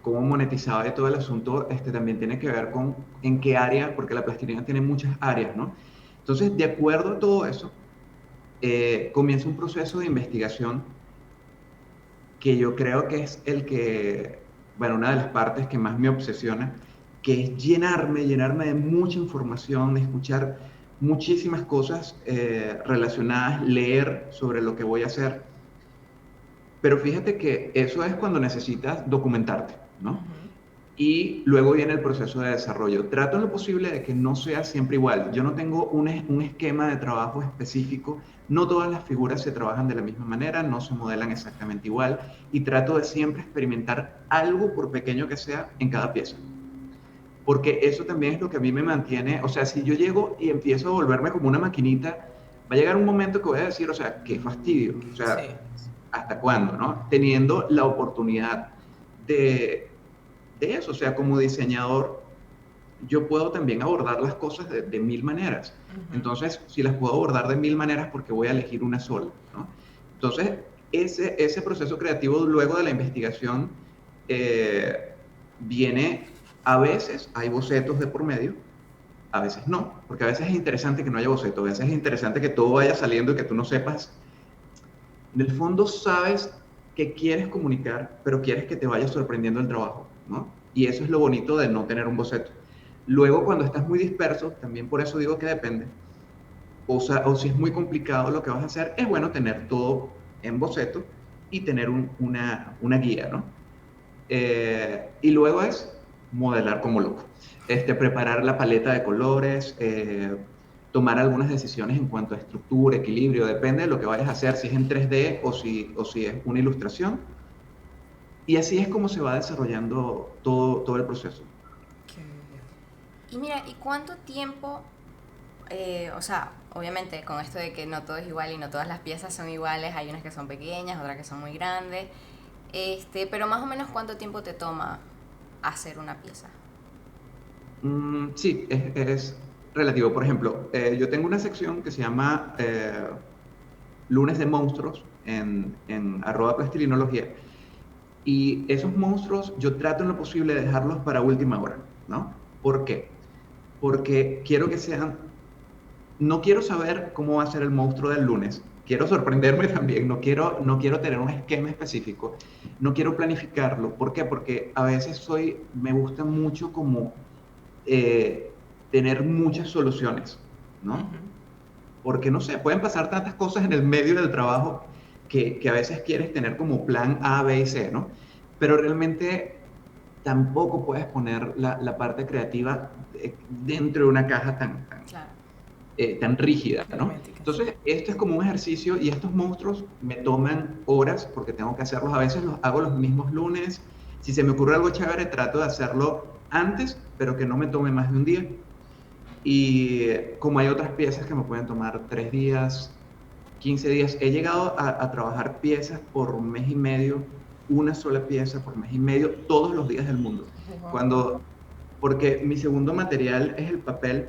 S3: cómo monetizaba y todo el asunto, también tiene que ver con en qué área, porque la plastilina tiene muchas áreas, ¿no? Entonces, de acuerdo a todo eso, comienza un proceso de investigación que yo creo que es una de las partes que más me obsesiona, que es llenarme de mucha información, de escuchar muchísimas cosas relacionadas, leer sobre lo que voy a hacer. Pero fíjate que eso es cuando necesitas documentarte, ¿no? Y luego viene el proceso de desarrollo. Trato en lo posible de que no sea siempre igual. Yo no tengo un esquema de trabajo específico. No todas las figuras se trabajan de la misma manera, no se modelan exactamente igual. Y trato de siempre experimentar algo, por pequeño que sea, en cada pieza. Porque eso también es lo que a mí me mantiene. O sea, si yo llego y empiezo a volverme como una maquinita, va a llegar un momento que voy a decir, o sea, qué fastidio. O sea, sí. ¿Hasta cuándo, no? Teniendo la oportunidad de eso, o sea, como diseñador, yo puedo también abordar las cosas de mil maneras. Entonces, si las puedo abordar de mil maneras, ¿por qué voy a elegir una sola, ¿no? Entonces, ese proceso creativo luego de la investigación viene, a veces hay bocetos de por medio, a veces no, porque a veces es interesante que no haya boceto, a veces es interesante que todo vaya saliendo y que tú no sepas. En el fondo sabes que quieres comunicar, pero quieres que te vaya sorprendiendo el trabajo, ¿no? Y eso es lo bonito de no tener un boceto. Luego, cuando estás muy disperso, también por eso digo que depende, o si es muy complicado lo que vas a hacer, es bueno tener todo en boceto y tener una guía, ¿no? Y luego es modelar como loco. Preparar la paleta de colores, tomar algunas decisiones en cuanto a estructura, equilibrio, depende de lo que vayas a hacer, si es en 3D o si es una ilustración. Y así es como se va desarrollando todo el proceso.
S1: Y mira, ¿y cuánto tiempo, o sea, obviamente con esto de que no todo es igual y no todas las piezas son iguales, hay unas que son pequeñas, otras que son muy grandes, pero más o menos cuánto tiempo te toma hacer una pieza?
S3: Sí, es relativo. Por ejemplo, yo tengo una sección que se llama Lunes de Monstruos en @plastilinología. Y esos monstruos yo trato en lo posible de dejarlos para última hora, ¿no? ¿Por qué? Porque quiero que sean, no quiero saber cómo va a ser el monstruo del lunes, quiero sorprenderme también, no quiero tener un esquema específico, no quiero planificarlo. ¿Por qué? Porque a veces me gusta mucho como tener muchas soluciones, ¿no? Porque no sé, pueden pasar tantas cosas en el medio del trabajo que a veces quieres tener como plan A, B y C, ¿no? Pero realmente tampoco puedes poner la parte creativa dentro de una caja
S1: Claro.
S3: Tan rígida, ¿no?
S2: Hermética, sí.
S3: Entonces, esto es como un ejercicio y estos monstruos me toman horas porque tengo que hacerlos. A veces los hago los mismos lunes. Si se me ocurre algo chévere, trato de hacerlo antes, pero que no me tome más de un día. Y como hay otras piezas que me pueden tomar 3 días, 15 días, he llegado a trabajar piezas por un mes y medio, una sola pieza por mes y medio, todos los días del mundo.
S2: Wow.
S3: Porque mi segundo material es el papel.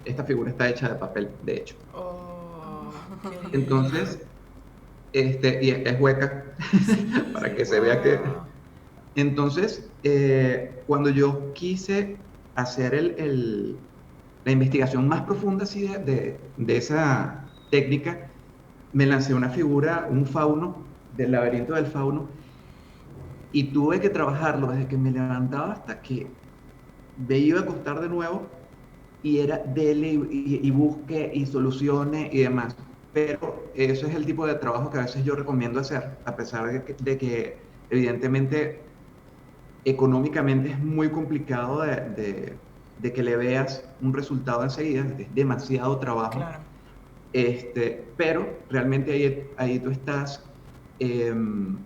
S3: Esta figura está hecha de papel, de hecho.
S2: Oh, qué lindo.
S3: Entonces, y es hueca, para
S2: Sí,
S3: que se vea que...
S2: wow.
S3: Entonces, cuando yo quise hacer la investigación más profunda así de esa técnica, me lancé una figura, un fauno, del laberinto del fauno, y tuve que trabajarlo desde que me levantaba hasta que me iba a acostar de nuevo, y era dele y busque y solucione y demás. Pero eso es el tipo de trabajo que a veces yo recomiendo hacer, a pesar de que evidentemente económicamente es muy complicado de que le veas un resultado enseguida, es demasiado trabajo.
S2: Claro.
S3: Pero realmente ahí tú estás, em,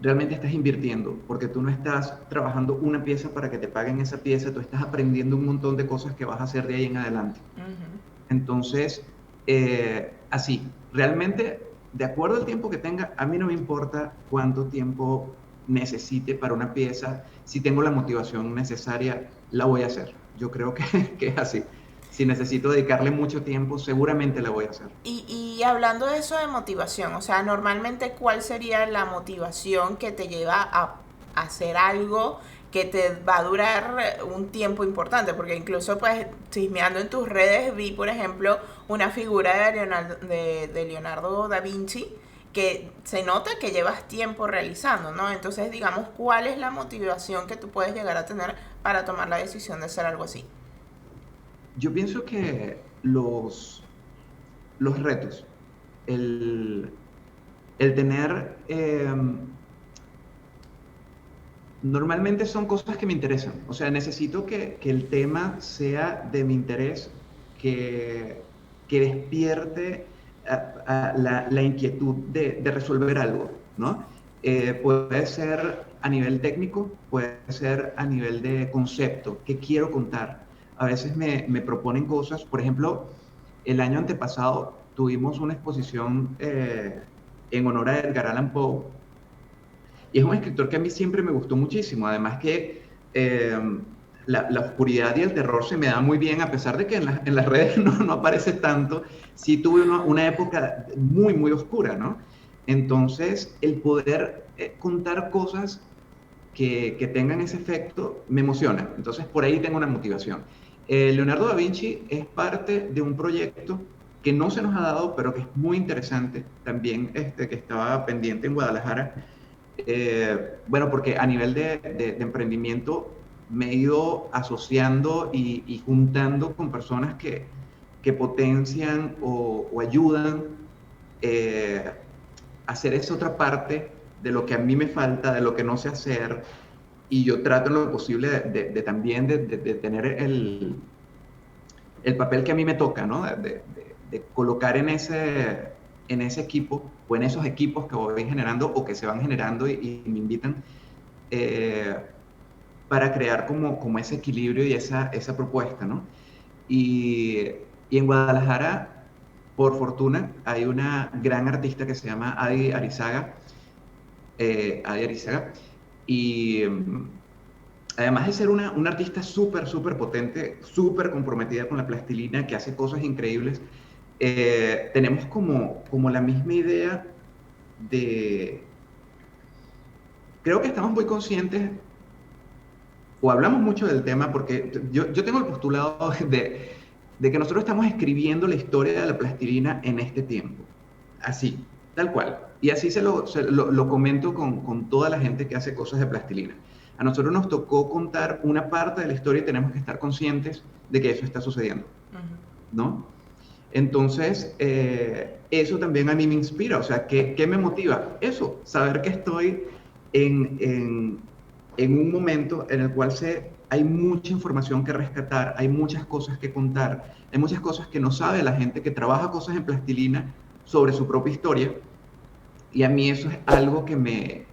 S3: realmente estás invirtiendo, porque tú no estás trabajando una pieza para que te paguen esa pieza, tú estás aprendiendo un montón de cosas que vas a hacer de ahí en adelante.
S2: Ujú.
S3: Entonces, así, realmente, de acuerdo al tiempo que tenga, a mí no me importa cuánto tiempo necesite para una pieza. Si tengo la motivación necesaria, la voy a hacer. Yo creo que, que es así. Si necesito dedicarle mucho tiempo, seguramente la voy a hacer.
S2: Y hablando de eso de motivación, o sea, normalmente, ¿cuál sería la motivación que te lleva a hacer algo que te va a durar un tiempo importante? Porque incluso, pues, chismeando en tus redes, vi, por ejemplo, una figura de Leonardo da Vinci que se nota que llevas tiempo realizando, ¿no? Entonces, digamos, ¿cuál es la motivación que tú puedes llegar a tener para tomar la decisión de hacer algo así?
S3: Yo pienso que los retos, el, el tener, normalmente son cosas que me interesan. O sea, necesito que el tema sea de mi interés, que, que despierte la inquietud de resolver algo, ¿no? Puede ser a nivel técnico, puede ser a nivel de concepto, qué quiero contar. A veces me proponen cosas, por ejemplo, el año antepasado tuvimos una exposición en honor a Edgar Allan Poe, y es un escritor que a mí siempre me gustó muchísimo. Además que la oscuridad y el terror se me da muy bien, a pesar de que en las redes no aparece tanto. Sí tuve una época muy, muy oscura, ¿no? Entonces, el poder contar cosas que tengan ese efecto me emociona. Entonces, por ahí tengo una motivación. Leonardo da Vinci es parte de un proyecto que no se nos ha dado, pero que es muy interesante también, que estaba pendiente en Guadalajara. Bueno, porque a nivel de emprendimiento me he ido asociando y juntando con personas que potencian o ayudan a hacer esa otra parte de lo que a mí me falta, de lo que no sé hacer, y yo trato en lo posible de también de tener el papel que a mí me toca, ¿no? De colocar en ese equipo o en esos equipos que voy generando o que se van generando y me invitan eh, para crear como ese equilibrio y esa propuesta, ¿no? Y, y en Guadalajara, por fortuna, hay una gran artista que se llama Adi Arizaga, y además de ser una artista súper, súper potente, súper comprometida con la plastilina, que hace cosas increíbles, tenemos como la misma idea de... Creo que estamos muy conscientes o hablamos mucho del tema porque yo tengo el postulado de que nosotros estamos escribiendo la historia de la plastilina en este tiempo, así, tal cual. Y así lo comento con toda la gente que hace cosas de plastilina. A nosotros nos tocó contar una parte de la historia y tenemos que estar conscientes de que eso está sucediendo, ¿no? Entonces, eso también a mí me inspira, o sea, ¿qué me motiva? Eso, saber que estoy en un momento en el cual hay mucha información que rescatar, hay muchas cosas que contar, hay muchas cosas que no sabe la gente que trabaja cosas en plastilina sobre su propia historia, y a mí eso es algo que me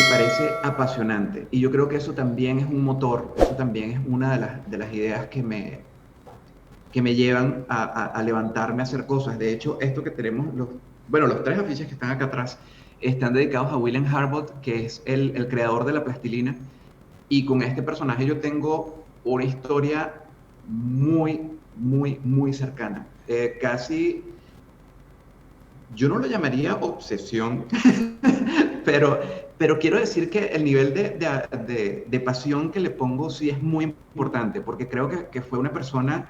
S3: parece apasionante, y yo creo que eso también es un motor, eso también es una de las ideas que me llevan a levantarme a hacer cosas. De hecho, esto que tenemos, los tres afiches que están acá atrás, están dedicados a William Harbot, que es el creador de la plastilina, y con este personaje yo tengo una historia muy, muy, muy cercana. Casi, yo no lo llamaría obsesión, pero quiero decir que el nivel de pasión que le pongo sí es muy importante, porque creo que fue una persona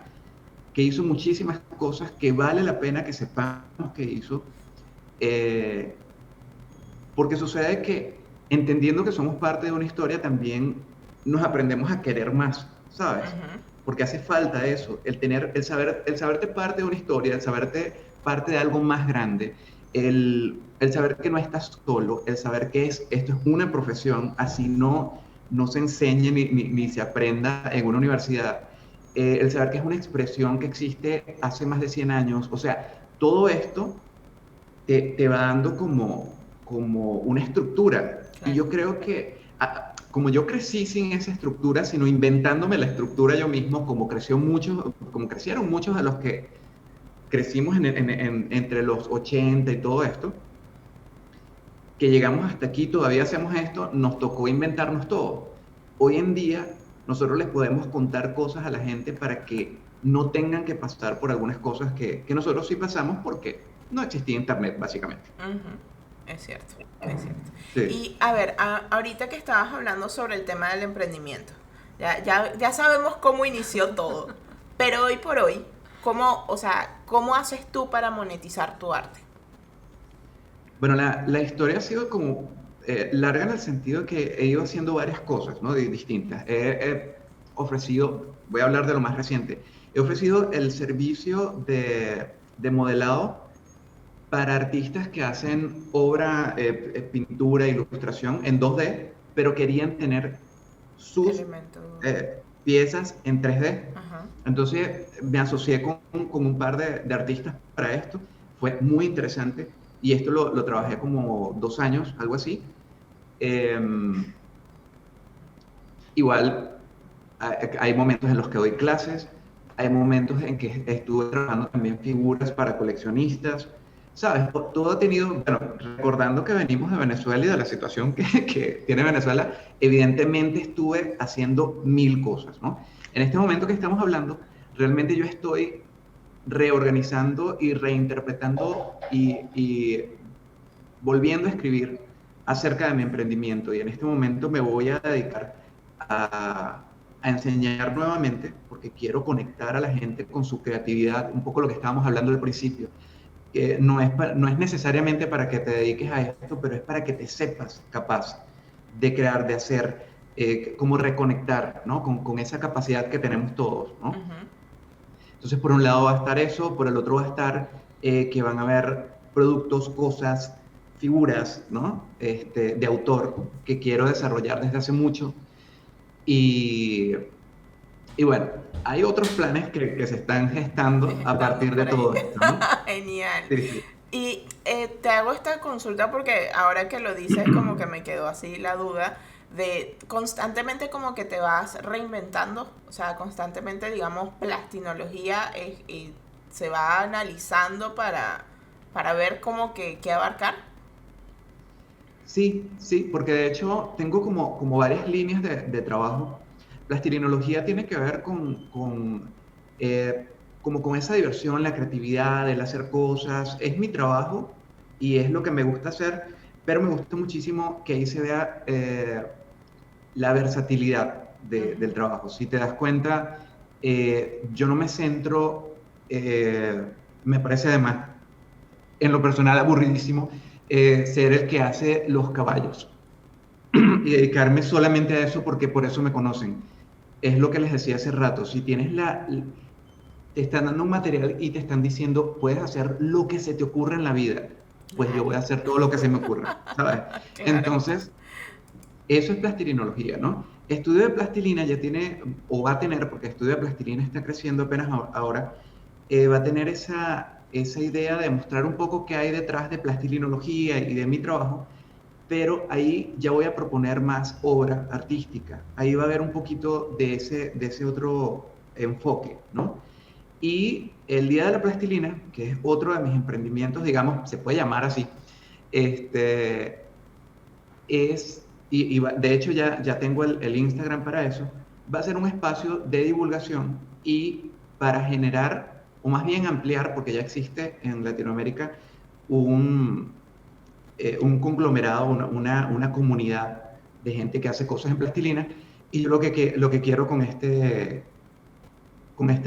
S3: que hizo muchísimas cosas que vale la pena que sepamos que hizo, porque sucede que entendiendo que somos parte de una historia también nos aprendemos a querer más, ¿sabes? Porque hace falta eso, el saberte parte de una historia, el saberte parte de algo más grande, el saber que no estás solo, el saber que esto es una profesión, así no se enseñe ni se aprenda en una universidad, el saber que es una expresión que existe hace más de 100 años, o sea, todo esto te va dando como una estructura. Claro. Y yo creo que, como yo crecí sin esa estructura, sino inventándome la estructura yo mismo, como crecieron muchos de los que crecimos entre los 80 y todo esto, que llegamos hasta aquí, todavía hacemos esto, nos tocó inventarnos todo. Hoy en día, nosotros les podemos contar cosas a la gente para que no tengan que pasar por algunas cosas que nosotros sí pasamos porque no existía internet, básicamente.
S2: Es cierto, es cierto.
S3: Sí.
S2: Y a ver, ahorita que estabas hablando sobre el tema del emprendimiento, ya sabemos cómo inició todo, pero hoy por hoy, ¿cómo haces tú para monetizar tu arte?
S3: Bueno, la historia ha sido como larga en el sentido que he ido haciendo varias cosas, ¿no? Distintas. He ofrecido, voy a hablar de lo más reciente, he ofrecido el servicio de modelado para artistas que hacen obra, pintura, ilustración en 2D, pero querían tener sus piezas en 3D. Entonces me asocié con un par de artistas para esto. Fue muy interesante y esto lo trabajé como 2 años, algo así. Igual hay momentos en los que doy clases, hay momentos en que estuve trabajando también figuras para coleccionistas. ¿sabes? Todo ha tenido, bueno, recordando que venimos de Venezuela y de la situación que tiene Venezuela, evidentemente estuve haciendo mil cosas, ¿no? En este momento que estamos hablando, realmente yo estoy reorganizando y reinterpretando y volviendo a escribir acerca de mi emprendimiento. Y en este momento me voy a dedicar a enseñar nuevamente, porque quiero conectar a la gente con su creatividad, un poco lo que estábamos hablando al principio. Que no es necesariamente para que te dediques a esto, pero es para que te sepas capaz de crear, de hacer, como reconectar, ¿no? Con esa capacidad que tenemos todos, ¿no?
S2: Ujú.
S3: Entonces, por un lado va a estar eso, por el otro va a estar que van a haber productos, cosas, figuras, ¿no? De autor que quiero desarrollar desde hace mucho. Y, y bueno, hay otros planes que se están gestando a
S2: Estando
S3: partir de
S2: por ahí.
S3: todo esto, ¿no?
S2: Genial.
S3: Sí, sí.
S2: Y te hago esta consulta porque ahora que lo dices como que me quedó así la duda de constantemente como que te vas reinventando, o sea, constantemente digamos plastinología y se va analizando para ver como que qué abarcar.
S3: Sí, sí, porque de hecho tengo como varias líneas de trabajo. La estilinología tiene que ver eh, como con esa diversión, la creatividad, el hacer cosas. Es mi trabajo y es lo que me gusta hacer, pero me gusta muchísimo que ahí se vea la versatilidad del
S2: Ujú.
S3: trabajo. Si te das cuenta, yo no me centro, me parece además en lo personal aburridísimo, ser el que hace los caballos y dedicarme solamente a eso porque por eso me conocen. Es lo que les decía hace rato, si tienes te están dando un material y te están diciendo, puedes hacer lo que se te ocurra en la vida, pues yo voy a
S2: Claro,
S3: hacer todo lo que se me ocurra, ¿sabes?
S2: claro.
S3: Entonces, eso es plastilinología, ¿no? Estudio de plastilina ya tiene, o va a tener, porque estudio de plastilina está creciendo apenas ahora, va a tener esa idea de mostrar un poco qué hay detrás de plastilinología y de mi trabajo, pero ahí ya voy a proponer más obra artística. Ahí va a haber un poquito de ese otro enfoque, ¿no? Y el Día de la Plastilina, que es otro de mis emprendimientos, digamos, se puede llamar así, este, de hecho ya tengo el Instagram para eso, va a ser un espacio de divulgación y para generar, o más bien ampliar, porque ya existe en Latinoamérica un, un conglomerado, una comunidad de gente que hace cosas en plastilina, y yo lo que quiero con este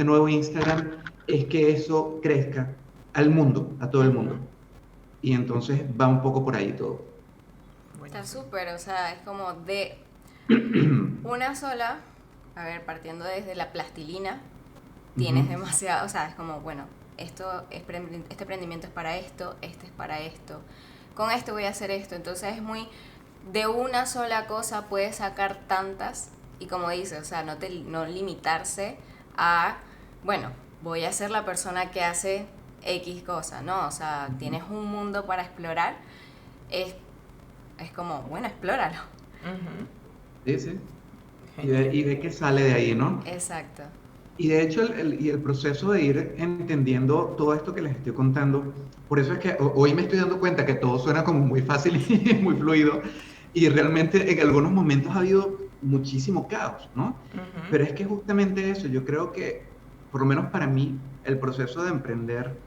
S3: nuevo Instagram es que eso crezca al mundo, a todo el
S2: Ujú.
S3: mundo. Y entonces va un poco por ahí todo.
S1: Está
S2: Buenísimo.
S1: súper, o sea, es como de una sola, a ver, partiendo desde la plastilina, tienes
S3: Ujú.
S1: demasiado, o sea, es como, bueno, este emprendimiento es para esto, este es para esto, con esto voy a hacer esto, entonces es muy, de una sola cosa puedes sacar tantas, y como dices, o sea, no limitarse a, bueno, voy a ser la persona que hace X cosa, ¿no? O sea,
S3: Ujú.
S1: tienes un mundo para explorar, es, es como, bueno, explóralo.
S2: Ujú.
S3: Sí, sí.
S2: Genial.
S3: Y ve que sale de ahí, ¿no?
S1: Exacto.
S3: Y de hecho, el proceso de ir entendiendo todo esto que les estoy contando, por eso es que hoy me estoy dando cuenta que todo suena como muy fácil y muy fluido, y realmente en algunos momentos ha habido muchísimo caos, ¿no?
S2: Ujú.
S3: Pero es que justamente eso, yo creo que, por lo menos para mí, el proceso de emprender,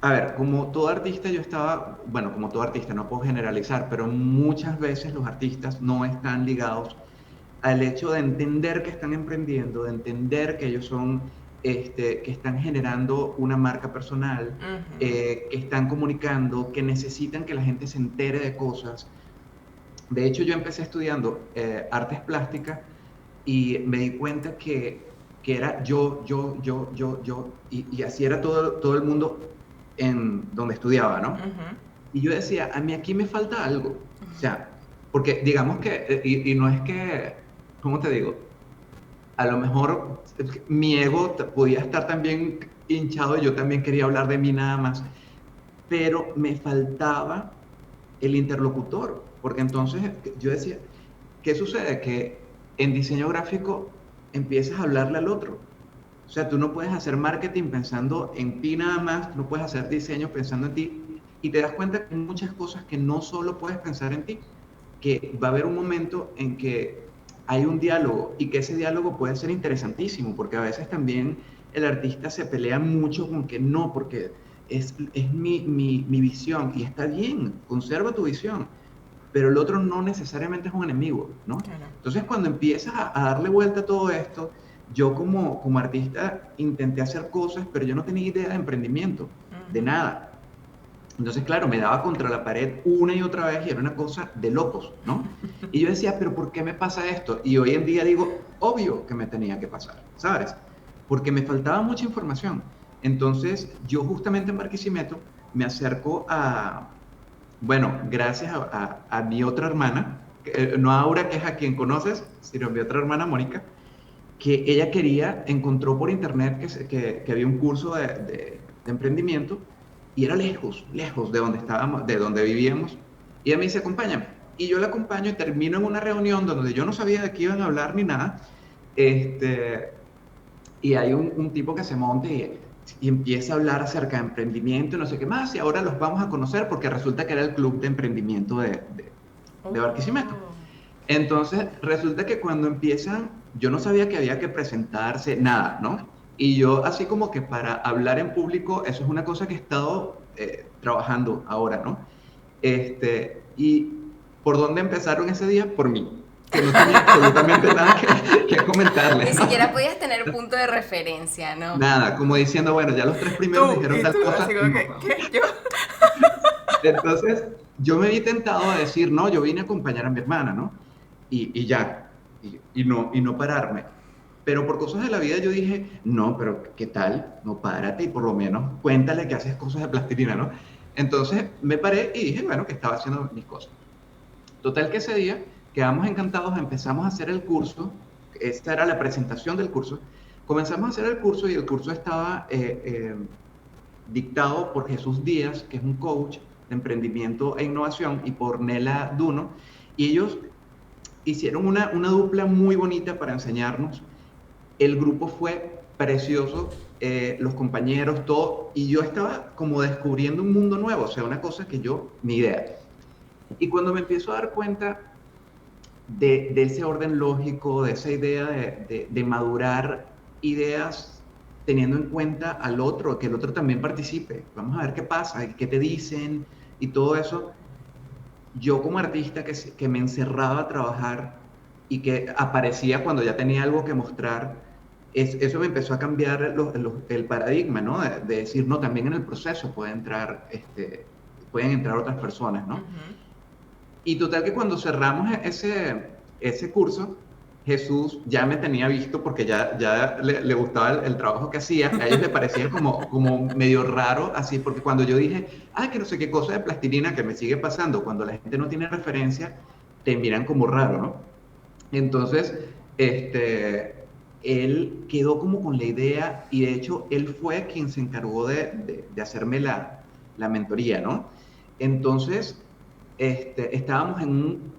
S3: a ver, como todo artista yo estaba, bueno, como todo artista, no puedo generalizar, pero muchas veces los artistas no están ligados al hecho de entender que están emprendiendo, de entender que ellos son, que están generando una marca personal,
S2: Ujú.
S3: que están comunicando, que necesitan que la gente se entere de cosas. De hecho, yo empecé estudiando artes plásticas y me di cuenta que era y así era todo el mundo en donde estudiaba, ¿no?
S2: Ujú.
S3: Y yo decía, a mí aquí me falta algo. O sea, porque digamos que, y no es que, ¿cómo te digo? A lo mejor mi ego podía estar también hinchado y yo también quería hablar de mí nada más, pero me faltaba el interlocutor, porque entonces yo decía, ¿qué sucede? Que en diseño gráfico empiezas a hablarle al otro. O sea, tú no puedes hacer marketing pensando en ti nada más, tú no puedes hacer diseño pensando en ti, y te das cuenta que hay muchas cosas que no solo puedes pensar en ti, que va a haber un momento en que hay un diálogo y que ese diálogo puede ser interesantísimo, porque a veces también el artista se pelea mucho con que no, porque es mi visión, y está bien, conserva tu visión, pero el otro no necesariamente es un enemigo, ¿no?
S2: Claro.
S3: Entonces, cuando empiezas a darle vuelta a todo esto, yo como artista intenté hacer cosas, pero yo no tenía idea de emprendimiento, de nada. Entonces, claro, me daba contra la pared una y otra vez y era una cosa de locos, ¿no? Y yo decía, pero ¿por qué me pasa esto? Y hoy en día digo, obvio que me tenía que pasar, ¿sabes? Porque me faltaba mucha información. Entonces, yo justamente en Barquisimeto me acerco a, bueno, gracias a mi otra hermana, no a Aura, que es a quien conoces, sino a mi otra hermana, Mónica, que ella encontró por internet que había un curso de emprendimiento y era lejos, lejos de donde estábamos, de donde vivíamos. Y ella me dice, acompáñame. Y yo la acompaño y termino en una reunión donde yo no sabía de qué iban a hablar ni nada. Este, y hay un tipo que se monta y empieza a hablar acerca de emprendimiento y no sé qué más. Y ahora los vamos a conocer porque resulta que era el club de emprendimiento de Barquisimeto. Entonces, resulta que cuando empiezan, yo no sabía que había que presentarse, nada, ¿no? Y yo, así como que para hablar en público, eso es una cosa que he estado trabajando ahora, ¿no? Y ¿por dónde empezaron ese día? Por mí, que no tenía absolutamente nada que comentarles,
S1: Ni
S3: ¿no?
S1: siquiera podías tener punto de referencia, ¿no?
S3: Nada, como diciendo, bueno, ya los tres primeros dijeron tal cosa.
S2: así como
S3: No.
S2: que, ¿qué? ¿Yo?
S3: Entonces, yo me vi tentado a decir, no, yo vine a acompañar a mi hermana, ¿no? Y ya, y no pararme. Pero por cosas de la vida yo dije, no, pero ¿qué tal? No, párate y por lo menos cuéntale que haces cosas de plastilina, ¿no? Entonces me paré y dije, bueno, que estaba haciendo mis cosas. Total que ese día quedamos encantados, empezamos a hacer el curso, esta era la presentación del curso, comenzamos a hacer el curso y el curso estaba dictado por Jesús Díaz, que es un coach de emprendimiento e innovación, y por Nela Duno, y ellos hicieron una dupla muy bonita para enseñarnos. El grupo fue precioso, los compañeros, todo, y yo estaba como descubriendo un mundo nuevo, o sea, una cosa que yo, ni idea. Y cuando me empiezo a dar cuenta de ese orden lógico, de esa idea de madurar ideas teniendo en cuenta al otro, que el otro también participe, vamos a ver qué pasa, qué te dicen y todo eso, yo como artista que me encerraba a trabajar y que aparecía cuando ya tenía algo que mostrar, eso me empezó a cambiar el paradigma, ¿no? De decir, no, también en el proceso pueden entrar otras personas, ¿no? Y total que cuando cerramos ese curso, Jesús ya me tenía visto porque ya le gustaba el trabajo que hacía. A ellos les parecía como medio raro, así, porque cuando yo dije, que no sé qué cosa de plastilina, que me sigue pasando, cuando la gente no tiene referencia, te miran como raro, ¿no? Entonces, él quedó como con la idea y de hecho él fue quien se encargó de hacerme la mentoría, ¿no? Entonces, estábamos en un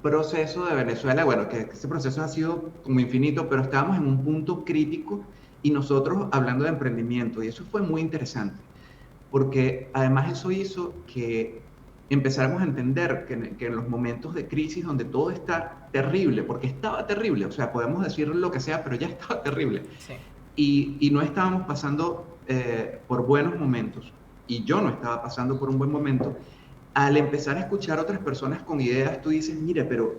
S3: proceso de Venezuela, bueno, que ese proceso ha sido como infinito, pero estábamos en un punto crítico y nosotros hablando de emprendimiento, y eso fue muy interesante, porque además eso hizo que empezáramos a entender que en los momentos de crisis donde todo está terrible, porque estaba terrible, o sea, podemos decir lo que sea, pero ya estaba terrible,
S2: Sí.
S3: y no estábamos pasando por buenos momentos, y yo no estaba pasando por un buen momento. Al empezar a escuchar a otras personas con ideas, tú dices, mira, pero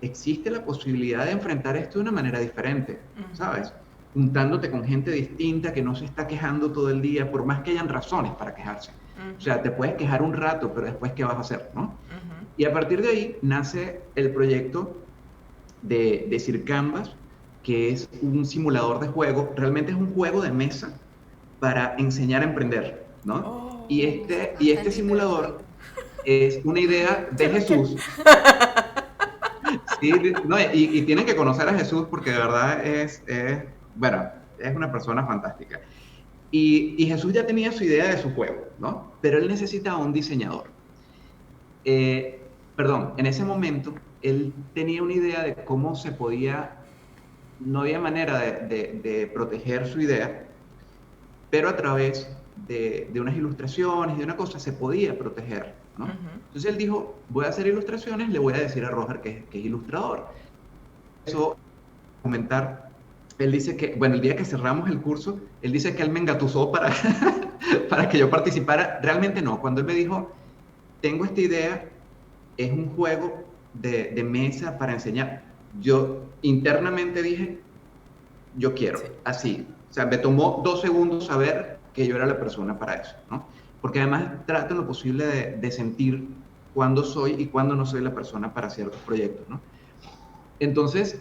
S3: existe la posibilidad de enfrentar esto de una manera diferente, ¿sabes? Juntándote con gente distinta que no se está quejando todo el día, por más que hayan razones para quejarse. O sea, te puedes quejar un rato, pero después, ¿qué vas a hacer, no? Y a partir de ahí nace el proyecto de Circanvas, que es un simulador de juego, realmente es un juego de mesa para enseñar a emprender, ¿no? Y este simulador es una idea de Jesús. Sí, no, y tienen que conocer a Jesús porque de verdad bueno, es una persona fantástica. Y Jesús ya tenía su idea de su juego, ¿no? Pero él necesitaba un diseñador. En ese momento, él tenía una idea de cómo se podía no había manera de proteger su idea, pero a través de unas ilustraciones, de una cosa, se podía proteger, ¿no? Entonces él dijo, voy a hacer ilustraciones, le voy a decir a Roger que es ilustrador. Eso, comentar, él dice que, bueno, el día que cerramos el curso, él dice que él me engatusó para, para que yo participara. Realmente no, cuando él me dijo, tengo esta idea, es un juego de mesa para enseñar, yo internamente dije, yo quiero, sí, así. O sea, me tomó 2 segundos saber que yo era la persona para eso, ¿no? Porque además trato en lo posible de sentir cuándo soy y cuándo no soy la persona para ciertos proyectos, ¿no? Entonces,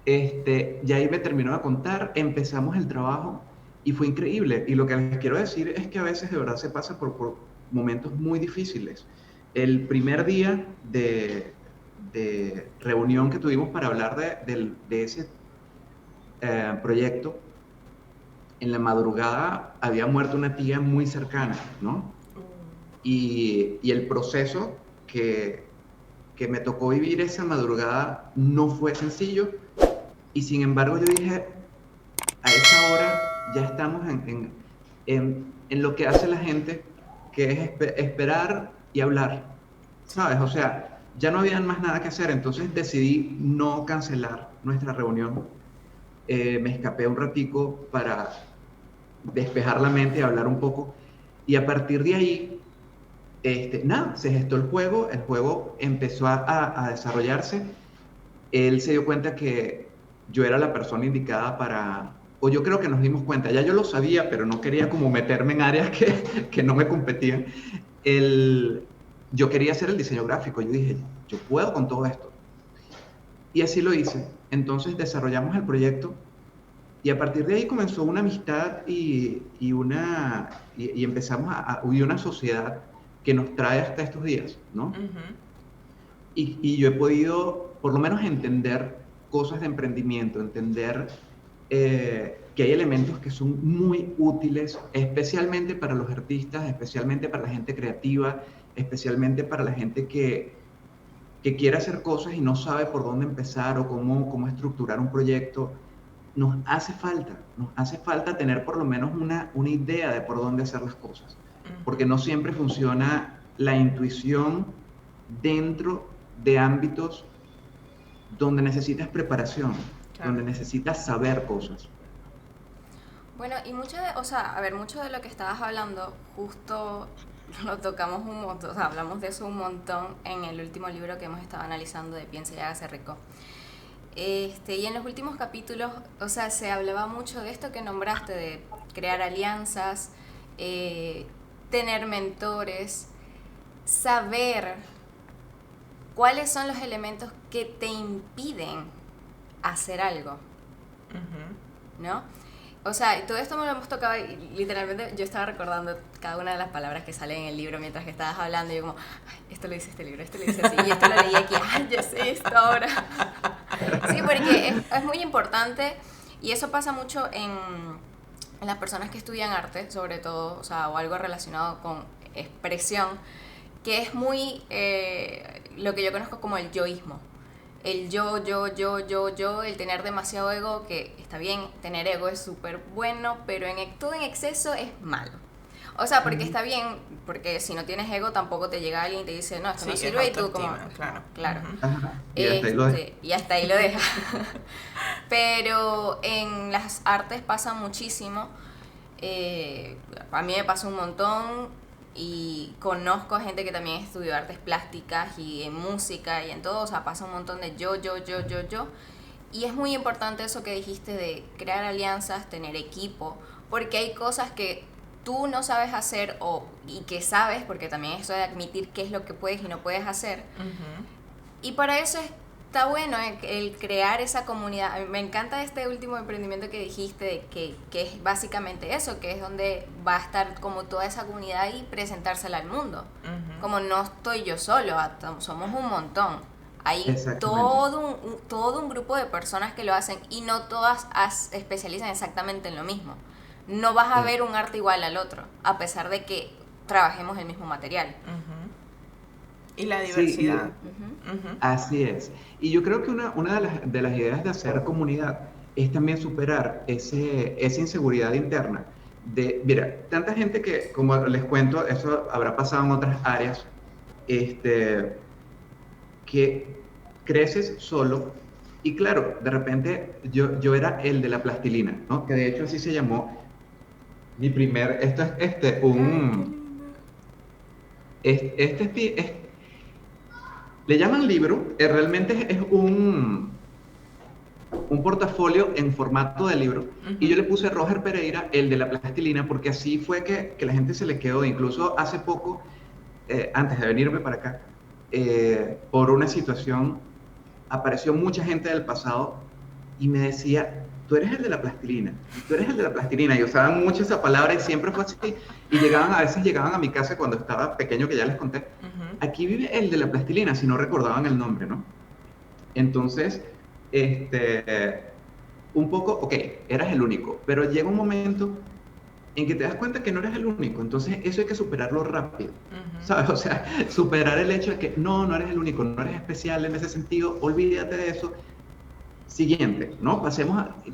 S3: ya ahí me terminó de contar, empezamos el trabajo y fue increíble. Y lo que les quiero decir es que a veces de verdad se pasa por momentos muy difíciles. El primer día de reunión que tuvimos para hablar de ese proyecto, en la madrugada había muerto una tía muy cercana, ¿no? Y el proceso que me tocó vivir esa madrugada no fue sencillo, y sin embargo yo dije, a esa hora ya estamos en lo que hace la gente, que es esperar y hablar, ¿sabes? O sea, ya no había más nada que hacer, entonces decidí no cancelar nuestra reunión. Me escapé un ratico para despejar la mente y hablar un poco, y a partir de ahí, nada, se gestó el juego empezó a desarrollarse. Él se dio cuenta que yo era la persona indicada o yo creo que nos dimos cuenta, ya yo lo sabía, pero no quería como meterme en áreas que no me competían. Yo quería hacer el diseño gráfico, yo dije, yo puedo con todo esto. Y así lo hice. Entonces desarrollamos el proyecto y a partir de ahí comenzó una amistad y empezamos a huir una sociedad que nos trae hasta estos días, ¿no? Y yo he podido, por lo menos, entender cosas de emprendimiento, entender que hay elementos que son muy útiles, especialmente para los artistas, especialmente para la gente creativa, especialmente para la gente que quiere hacer cosas y no sabe por dónde empezar o cómo estructurar un proyecto. Nos hace falta tener por lo menos una idea de por dónde hacer las cosas, porque no siempre funciona la intuición dentro de ámbitos donde necesitas preparación, claro, donde necesitas saber cosas.
S1: Bueno, y mucho de lo que estabas hablando, justo lo tocamos un montón, o sea, hablamos de eso un montón en el último libro que hemos estado analizando de Piense y hágase rico. Y en los últimos capítulos, o sea, se hablaba mucho de esto que nombraste, de crear alianzas, tener mentores, saber cuáles son los elementos que te impiden hacer algo, ¿no? O sea, todo esto me lo hemos tocado y literalmente yo estaba recordando cada una de las palabras que salen en el libro mientras que estabas hablando y yo como, ay, esto lo dice este libro, esto lo dice así, y esto lo leí aquí, ay, ya sé esto ahora. Sí, porque es muy importante y eso pasa mucho en las personas que estudian arte, sobre todo, o sea, o algo relacionado con expresión, que es muy lo que yo conozco como el yoísmo. El yo, el tener demasiado ego, que está bien, tener ego es súper bueno, pero todo en exceso es malo. O sea, porque está bien, porque si no tienes ego tampoco te llega alguien y te dice, no, esto no sirve, y tú como, claro. Y hasta ahí lo dejas. Pero en las artes pasa muchísimo, a mí me pasa un montón. Y conozco a gente que también estudió artes plásticas y en música y en todo, o sea, pasa un montón de yo. Y es muy importante eso que dijiste de crear alianzas, tener equipo, porque hay cosas que tú no sabes hacer y que sabes, porque también eso de admitir qué es lo que puedes y no puedes hacer. Y para eso está bueno el crear esa comunidad. A mí me encanta este último emprendimiento que dijiste, que es básicamente eso, que es donde va a estar como toda esa comunidad y presentársela al mundo. Como no estoy yo solo, somos un montón. Hay todo un grupo de personas que lo hacen y no todas especializan exactamente en lo mismo. No vas a ver un arte igual al otro, a pesar de que trabajemos el mismo material.
S2: Y la diversidad.
S3: Sí, así es. Y yo creo que una de las ideas de hacer comunidad es también superar esa inseguridad interna. Mira, tanta gente que, como les cuento, eso habrá pasado en otras áreas, que creces solo y claro, de repente yo era el de la plastilina, ¿no? Que de hecho así se llamó mi primer, esto es le llaman libro, realmente es un portafolio en formato de libro, y yo le puse Roger Pereira, el de la plastilina, porque así fue que la gente se le quedó. Incluso hace poco, antes de venirme para acá, por una situación, apareció mucha gente del pasado y me decía, tú eres el de la plastilina, tú eres el de la plastilina, y usaban mucho esa palabra y siempre fue así, y a veces llegaban a mi casa cuando estaba pequeño, que ya les conté, aquí vive el de la plastilina, si no recordaban el nombre, ¿no? Entonces, un poco, ok, eras el único, pero llega un momento en que te das cuenta que no eres el único, entonces eso hay que superarlo rápido, ¿sabes? O sea, superar el hecho de que no eres el único, no eres especial en ese sentido, olvídate de eso. Siguiente, ¿no?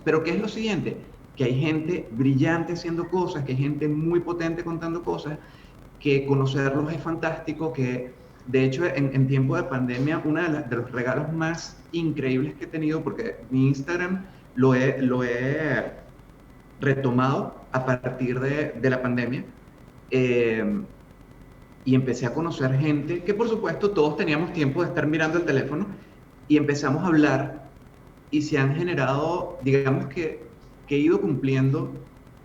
S3: Pero ¿qué es lo siguiente? Que hay gente brillante haciendo cosas, que hay gente muy potente contando cosas, que conocerlos es fantástico, que de hecho en tiempo de pandemia uno de los regalos más increíbles que he tenido, porque mi Instagram lo he retomado a partir de la pandemia, y empecé a conocer gente que por supuesto todos teníamos tiempo de estar mirando el teléfono y empezamos a hablar y se han generado, digamos que he ido cumpliendo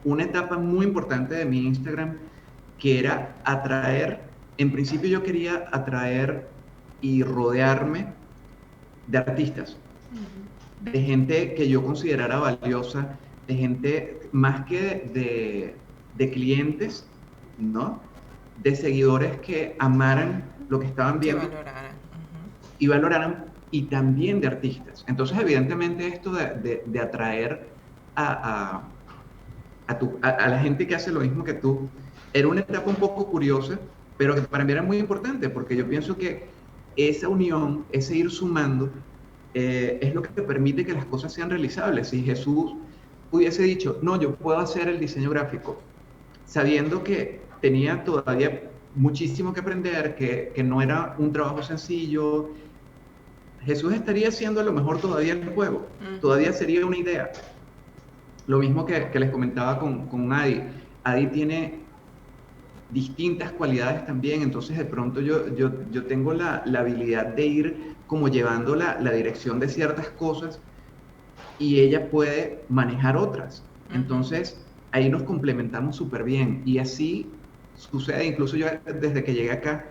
S3: una etapa muy importante de mi Instagram, que era atraer, en principio yo quería atraer y rodearme de artistas, de gente que yo considerara valiosa, de gente más que de clientes, ¿no? De seguidores que amaran lo que estaban viendo.
S2: Que valoraran.
S3: Y valoraran, y también de artistas. Entonces, evidentemente, esto de atraer a la gente que hace lo mismo que tú, era una etapa un poco curiosa, pero que para mí era muy importante, porque yo pienso que esa unión, ese ir sumando, es lo que te permite que las cosas sean realizables. Si Jesús hubiese dicho, no, yo puedo hacer el diseño gráfico, sabiendo que tenía todavía muchísimo que aprender, que no era un trabajo sencillo, Jesús estaría haciendo a lo mejor todavía el juego, todavía sería una idea. Lo mismo que les comentaba con Adi. Adi tiene distintas cualidades también, entonces de pronto yo tengo la habilidad de ir como llevando la dirección de ciertas cosas y ella puede manejar otras. Entonces ahí nos complementamos súper bien y así sucede. Incluso yo desde que llegué acá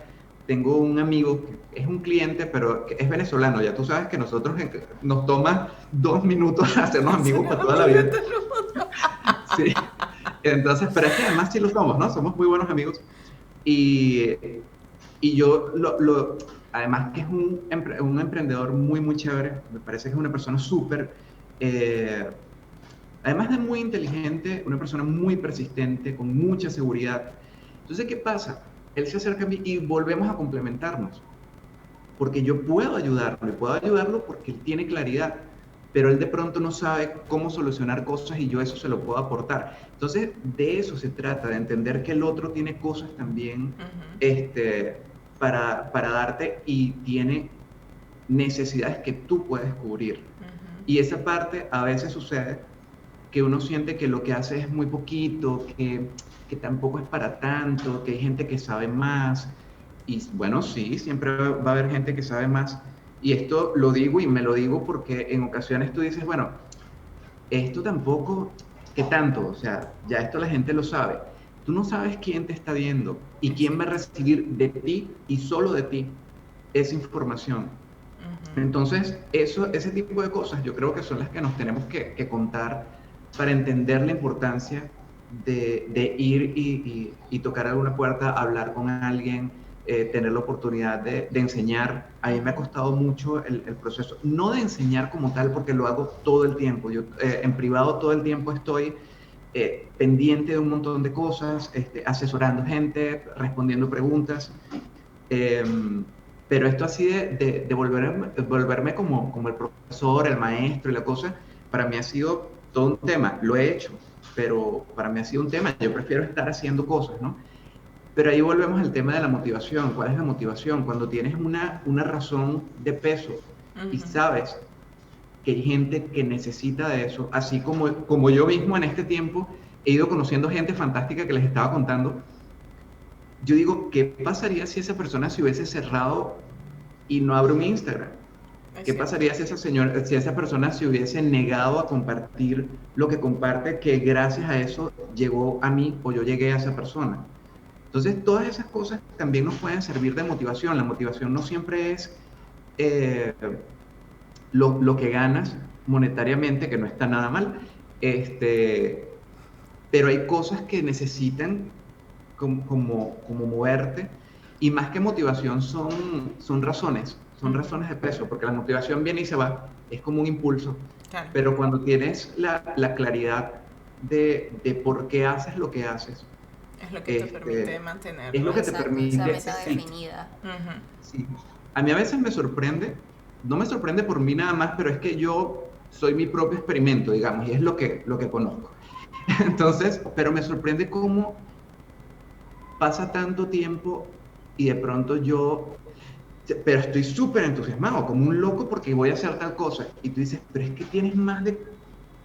S3: tengo un amigo que es un cliente, pero que es venezolano. Ya tú sabes que nosotros nos toma 2 minutos hacernos amigos para toda la vida. Sí. Entonces, pero es que además sí lo somos, ¿no? Somos muy buenos amigos. Y yo, además que es un emprendedor muy, muy chévere. Me parece que es una persona súper, además de muy inteligente, una persona muy persistente, con mucha seguridad. Entonces, ¿qué pasa? Él se acerca a mí y volvemos a complementarnos, porque yo puedo ayudarlo porque él tiene claridad, pero él de pronto no sabe cómo solucionar cosas y yo eso se lo puedo aportar. Entonces, de eso se trata, de entender que el otro tiene cosas también para darte y tiene necesidades que tú puedes cubrir. Y esa parte a veces sucede que uno siente que lo que hace es muy poquito, que tampoco es para tanto, que hay gente que sabe más. Y bueno, sí, siempre va a haber gente que sabe más. Y esto lo digo y me lo digo porque en ocasiones tú dices, bueno, esto tampoco, ¿qué tanto? O sea, ya esto la gente lo sabe. Tú no sabes quién te está viendo y quién va a recibir de ti y solo de ti esa información. Entonces, ese tipo de cosas yo creo que son las que nos tenemos que contar para entender la importancia de ir y tocar alguna puerta, hablar con alguien, tener la oportunidad de enseñar. A mí me ha costado mucho el proceso, no de enseñar como tal, porque lo hago todo el tiempo. Yo en privado todo el tiempo estoy pendiente de un montón de cosas, asesorando gente, respondiendo preguntas. Pero esto así de volverme como el profesor, el maestro y la cosa, para mí ha sido todo un tema, lo he hecho, pero para mí ha sido un tema, yo prefiero estar haciendo cosas, ¿no? Pero ahí volvemos al tema de la motivación. ¿Cuál es la motivación? Cuando tienes una razón de peso y
S2: Ujú.
S3: sabes que hay gente que necesita de eso, así como yo mismo en este tiempo he ido conociendo gente fantástica que les estaba contando, yo digo, ¿qué pasaría si esa persona se hubiese cerrado y no abre un Instagram?
S2: Es
S3: ¿Qué
S2: cierto.
S3: pasaría si esa persona se hubiese negado a compartir lo que comparte, que gracias a eso llegó a mí o yo llegué a esa persona? Entonces, todas esas cosas también nos pueden servir de motivación. La motivación no siempre es eh, lo que ganas monetariamente, que no está nada mal, pero hay cosas que necesitan como moverte, y más que motivación son
S2: Ujú.
S3: razones de peso, porque la motivación viene y se va, es como un impulso,
S2: Claro.
S3: pero cuando tienes la claridad de por qué haces lo que haces,
S2: Es lo que te permite
S3: este, es
S2: mantenerlo.
S3: lo que te
S1: Exacto, esa
S3: permite,
S1: meta
S3: sí,
S1: definida.
S2: Ujú.
S3: sí. A mí a veces me sorprende, no me sorprende por mí nada más, pero es que yo soy mi propio experimento, digamos, y es lo que conozco. Entonces, pero me sorprende cómo pasa tanto tiempo y de pronto pero estoy súper entusiasmado, como un loco porque voy a hacer tal cosa. Y tú dices, pero es que tienes más de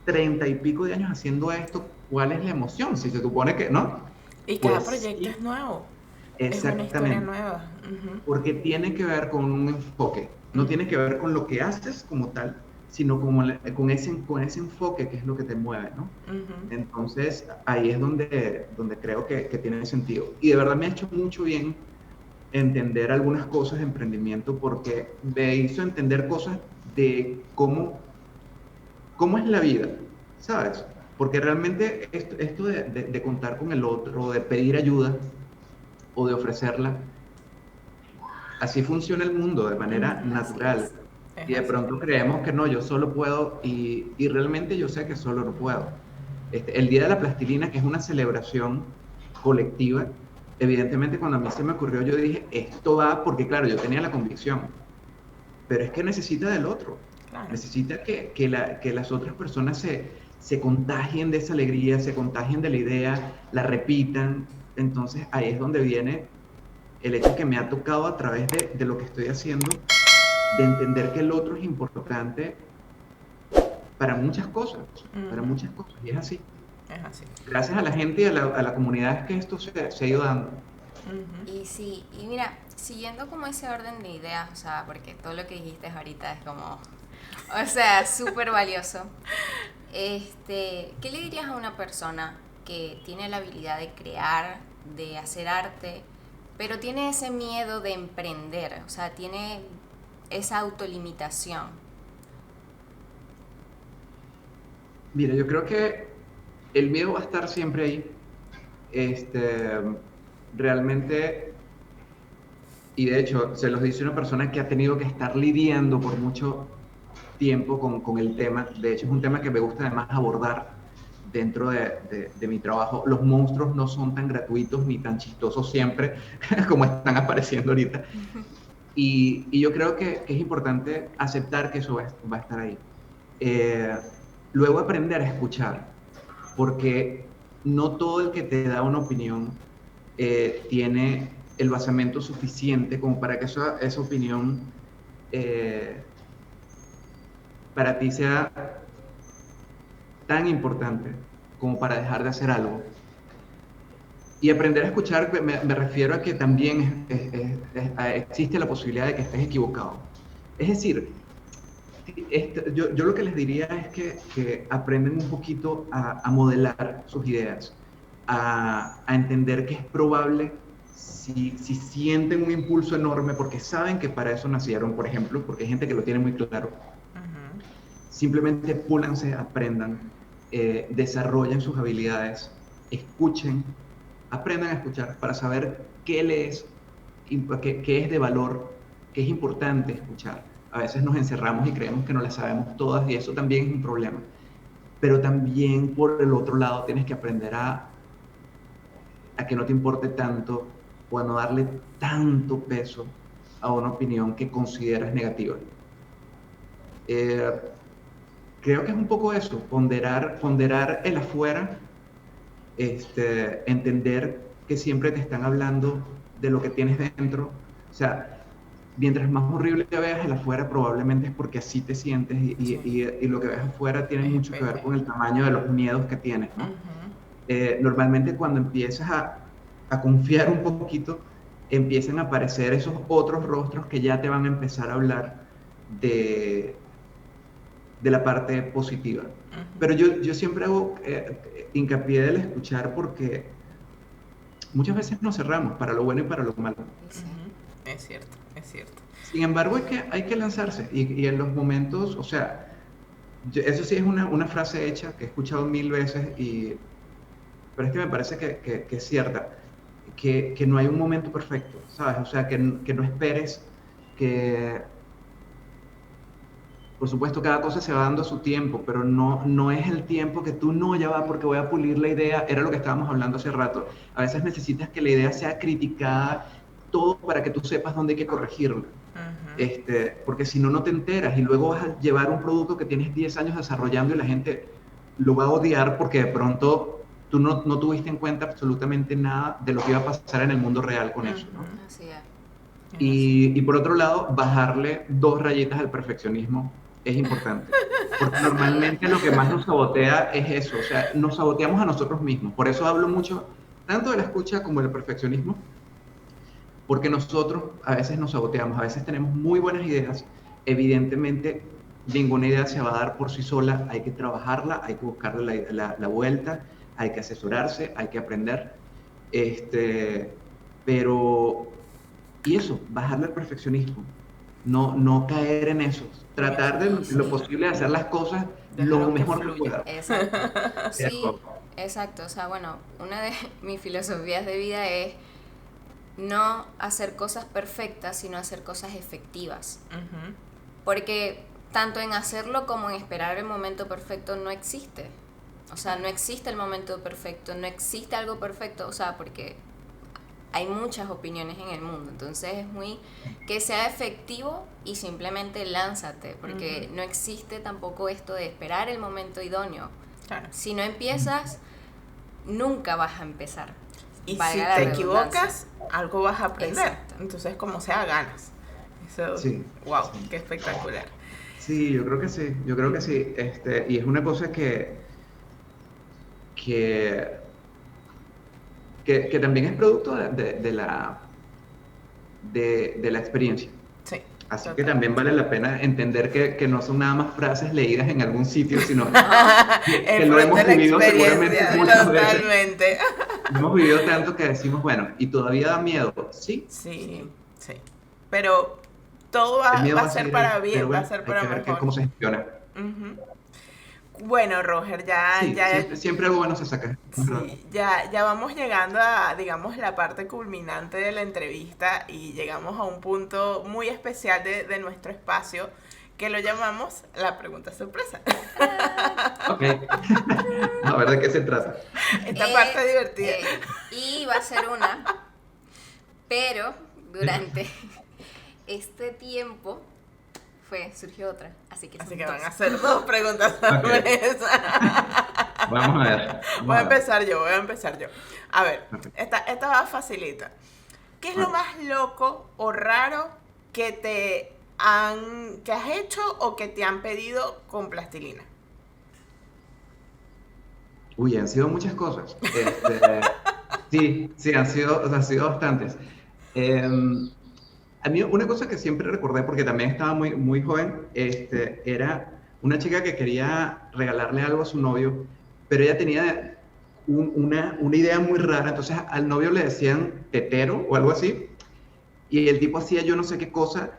S3: 30 y pico de años haciendo esto, ¿cuál es la emoción? Si se supone que no,
S2: Y cada
S3: pues
S2: proyecto es
S3: sí,
S2: nuevo. Es una historia
S3: exactamente.
S2: nueva. Ujú.
S3: Porque tiene que ver con un enfoque, no
S2: Ujú.
S3: tiene que ver con lo que haces como tal, sino con ese enfoque que es lo que te mueve, ¿no?
S2: Ujú.
S3: Entonces, ahí es donde creo que tiene sentido. Y de verdad me ha hecho mucho bien entender algunas cosas de emprendimiento porque me hizo entender cosas de cómo es la vida, ¿sabes? Porque realmente esto de contar con el otro, de pedir ayuda o de ofrecerla, así funciona el mundo de manera
S2: Ujú.
S1: Así es.
S3: natural.
S2: Es
S3: Y de
S2: así.
S3: pronto creemos que no, yo solo puedo, y realmente yo sé que solo no puedo. El Día de la Plastilina, que es una celebración colectiva, evidentemente cuando a mí se me ocurrió, yo dije, esto va, porque claro, yo tenía la convicción, pero es que necesita del otro.
S2: Claro.
S3: Necesita que las otras personas se contagien de esa alegría, se contagien de la idea, la repitan. Entonces ahí es donde viene el hecho que me ha tocado a través de lo que estoy haciendo, de entender que el otro es importante para muchas cosas, para
S2: Ujú.
S3: muchas cosas, y es así.
S2: Es así.
S3: Gracias a la gente y a la comunidad es que esto se ha ido dando.
S2: Ujú.
S1: Y sí, y mira, siguiendo como ese orden de ideas, o sea, porque todo lo que dijiste ahorita es como, o sea, súper valioso. ¿Qué le dirías a una persona que tiene la habilidad de crear, de hacer arte, pero tiene ese miedo de emprender? O sea, tiene esa autolimitación.
S3: Mira, yo creo que el miedo va a estar siempre ahí. Este, realmente, y de hecho, se los dice una persona que ha tenido que estar lidiando por mucho tiempo con el tema. De hecho, es un tema que me gusta además abordar dentro de mi trabajo. Los monstruos no son tan gratuitos ni tan chistosos siempre como están apareciendo ahorita. Y yo creo que es importante aceptar que eso va a estar ahí. Eh, Luego aprender a escuchar, porque no todo el que te da una opinión tiene el basamento suficiente como para que esa opinión eh, para ti sea tan importante como para dejar de hacer algo. Y aprender a escuchar, me refiero a que también existe la posibilidad de que estés equivocado. Es decir, yo lo que les diría es que aprendan un poquito a modelar sus ideas, a entender que es probable si sienten un impulso enorme porque saben que para eso nacieron, por ejemplo, porque hay gente que lo tiene muy claro,
S2: Ujú.
S3: simplemente púlanse, aprendan, desarrollen sus habilidades, escuchen, aprendan a escuchar para saber qué es de valor, qué es importante escuchar. A veces nos encerramos y creemos que no las sabemos todas y eso también es un problema. Pero también por el otro lado tienes que aprender a que no te importe tanto o a no darle tanto peso a una opinión que consideras negativa. Eh, creo que es un poco eso, ponderar el afuera, entender que siempre te están hablando de lo que tienes dentro. O sea, mientras más horrible veas el afuera, probablemente es porque así te sientes y lo que ves afuera tiene mucho que ver con el tamaño de los miedos que tienes, ¿no? Normalmente cuando empiezas a confiar un poquito, empiezan a aparecer esos otros rostros que ya te van a empezar a hablar de la parte positiva. Pero yo siempre hago hincapié del escuchar porque muchas veces nos cerramos para lo bueno y para lo malo.
S2: Sí. Es cierto, es cierto.
S3: Sin embargo, hay que lanzarse y en los momentos, o sea, eso sí es una frase hecha que he escuchado 1000 veces, pero es que me parece que es cierta, que no hay un momento perfecto, ¿sabes? O sea, que no esperes que... Por supuesto, cada cosa se va dando a su tiempo, pero no es el tiempo que tú no, ya va, porque voy a pulir la idea. Era lo que estábamos hablando hace rato. A veces necesitas que la idea sea criticada, todo para que tú sepas dónde hay que corregirla. Porque si no, no te enteras y luego vas a llevar un producto que tienes 10 años desarrollando y la gente lo va a odiar porque de pronto tú no tuviste en cuenta absolutamente nada de lo que iba a pasar en el mundo real con eso, ¿no?
S1: Así es.
S3: Y por otro lado, bajarle 2 rayitas al perfeccionismo es importante, porque normalmente lo que más nos sabotea es eso, o sea, nos saboteamos a nosotros mismos. Por eso hablo mucho tanto de la escucha como del perfeccionismo, porque nosotros a veces nos saboteamos, a veces tenemos muy buenas ideas, evidentemente ninguna idea se va a dar por sí sola, hay que trabajarla, hay que buscarle la vuelta, hay que asesorarse, hay que aprender, pero, y eso, bajarle al perfeccionismo, no caer en eso, tratar de lo posible de hacer las cosas lo mejor que pueda.
S1: Exacto. Sí, exacto. O sea, bueno, una de mis filosofías de vida es no hacer cosas perfectas, sino hacer cosas efectivas. Porque tanto en hacerlo como en esperar el momento perfecto no existe. O sea, no existe el momento perfecto, no existe algo perfecto, o sea, porque hay muchas opiniones en el mundo, entonces es muy que sea efectivo y simplemente lánzate, porque no existe tampoco esto de esperar el momento idóneo. Claro. Si no empiezas, nunca vas a empezar.
S2: Y si te equivocas, algo vas a aprender. Exacto. Entonces, como sea, ganas. Eso, sí, wow, sí. Qué espectacular.
S3: Sí, yo creo que sí, y es una cosa que también es producto de la experiencia.
S2: Sí.
S3: Así total. Que también vale la pena entender que no son nada más frases leídas en algún sitio, sino que lo hemos vivido seguramente muchas
S2: totalmente.
S3: Veces. Hemos vivido tanto que decimos, bueno, ¿y todavía da miedo? Sí.
S2: Sí. Pero todo va a ser para bien, va a ser para mejor.
S3: Ver cómo se gestiona.
S2: Bueno, Roger,
S3: siempre algo bueno se saca.
S2: Sí, ya vamos llegando a, digamos, la parte culminante de la entrevista y llegamos a un punto muy especial de nuestro espacio que lo llamamos la pregunta sorpresa.
S3: Ok. A ver, ¿de qué se trata?
S2: Esta parte divertida.
S1: Y va a ser una, pero durante este tiempo surgió otra, así que
S2: van a hacer 2 preguntas sorpresa.
S3: Vamos a ver.
S2: Voy a empezar yo. A ver, esta va facilita. ¿Qué es lo más loco o raro que has hecho o que te han pedido con plastilina?
S3: Uy, han sido muchas cosas. Sí, han sido bastantes. A mí una cosa que siempre recordé, porque también estaba muy, muy joven, era una chica que quería regalarle algo a su novio, pero ella tenía una idea muy rara, entonces al novio le decían tetero o algo así, y el tipo hacía yo no sé qué cosa,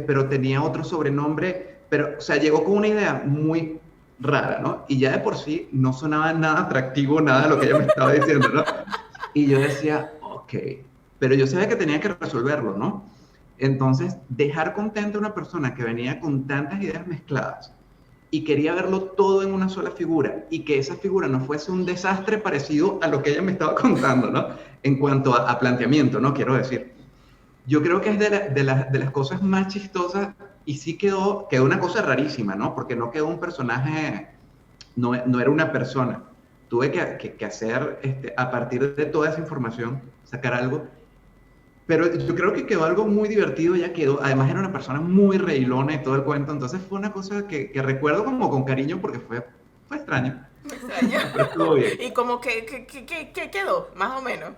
S3: pero tenía otro sobrenombre, pero, o sea, llegó con una idea muy rara, ¿no? Y ya de por sí no sonaba nada atractivo, nada de lo que ella me estaba diciendo, ¿no? Y yo decía, ok, pero yo sabía que tenía que resolverlo, ¿no? Entonces, dejar contenta a una persona que venía con tantas ideas mezcladas y quería verlo todo en una sola figura y que esa figura no fuese un desastre parecido a lo que ella me estaba contando, ¿no? En cuanto a planteamiento, ¿no? Quiero decir. Yo creo que es de las cosas más chistosas y sí quedó una cosa rarísima, ¿no? Porque no quedó un personaje, no era una persona. Tuve que hacer, a partir de toda esa información, sacar algo. Pero yo creo que quedó algo muy divertido, ya quedó. Además era una persona muy reilona y todo el cuento, entonces fue una cosa que recuerdo como con cariño porque fue extraño.
S2: Extraño.
S3: Pero estuvo bien.
S2: Y como que quedó, más o menos.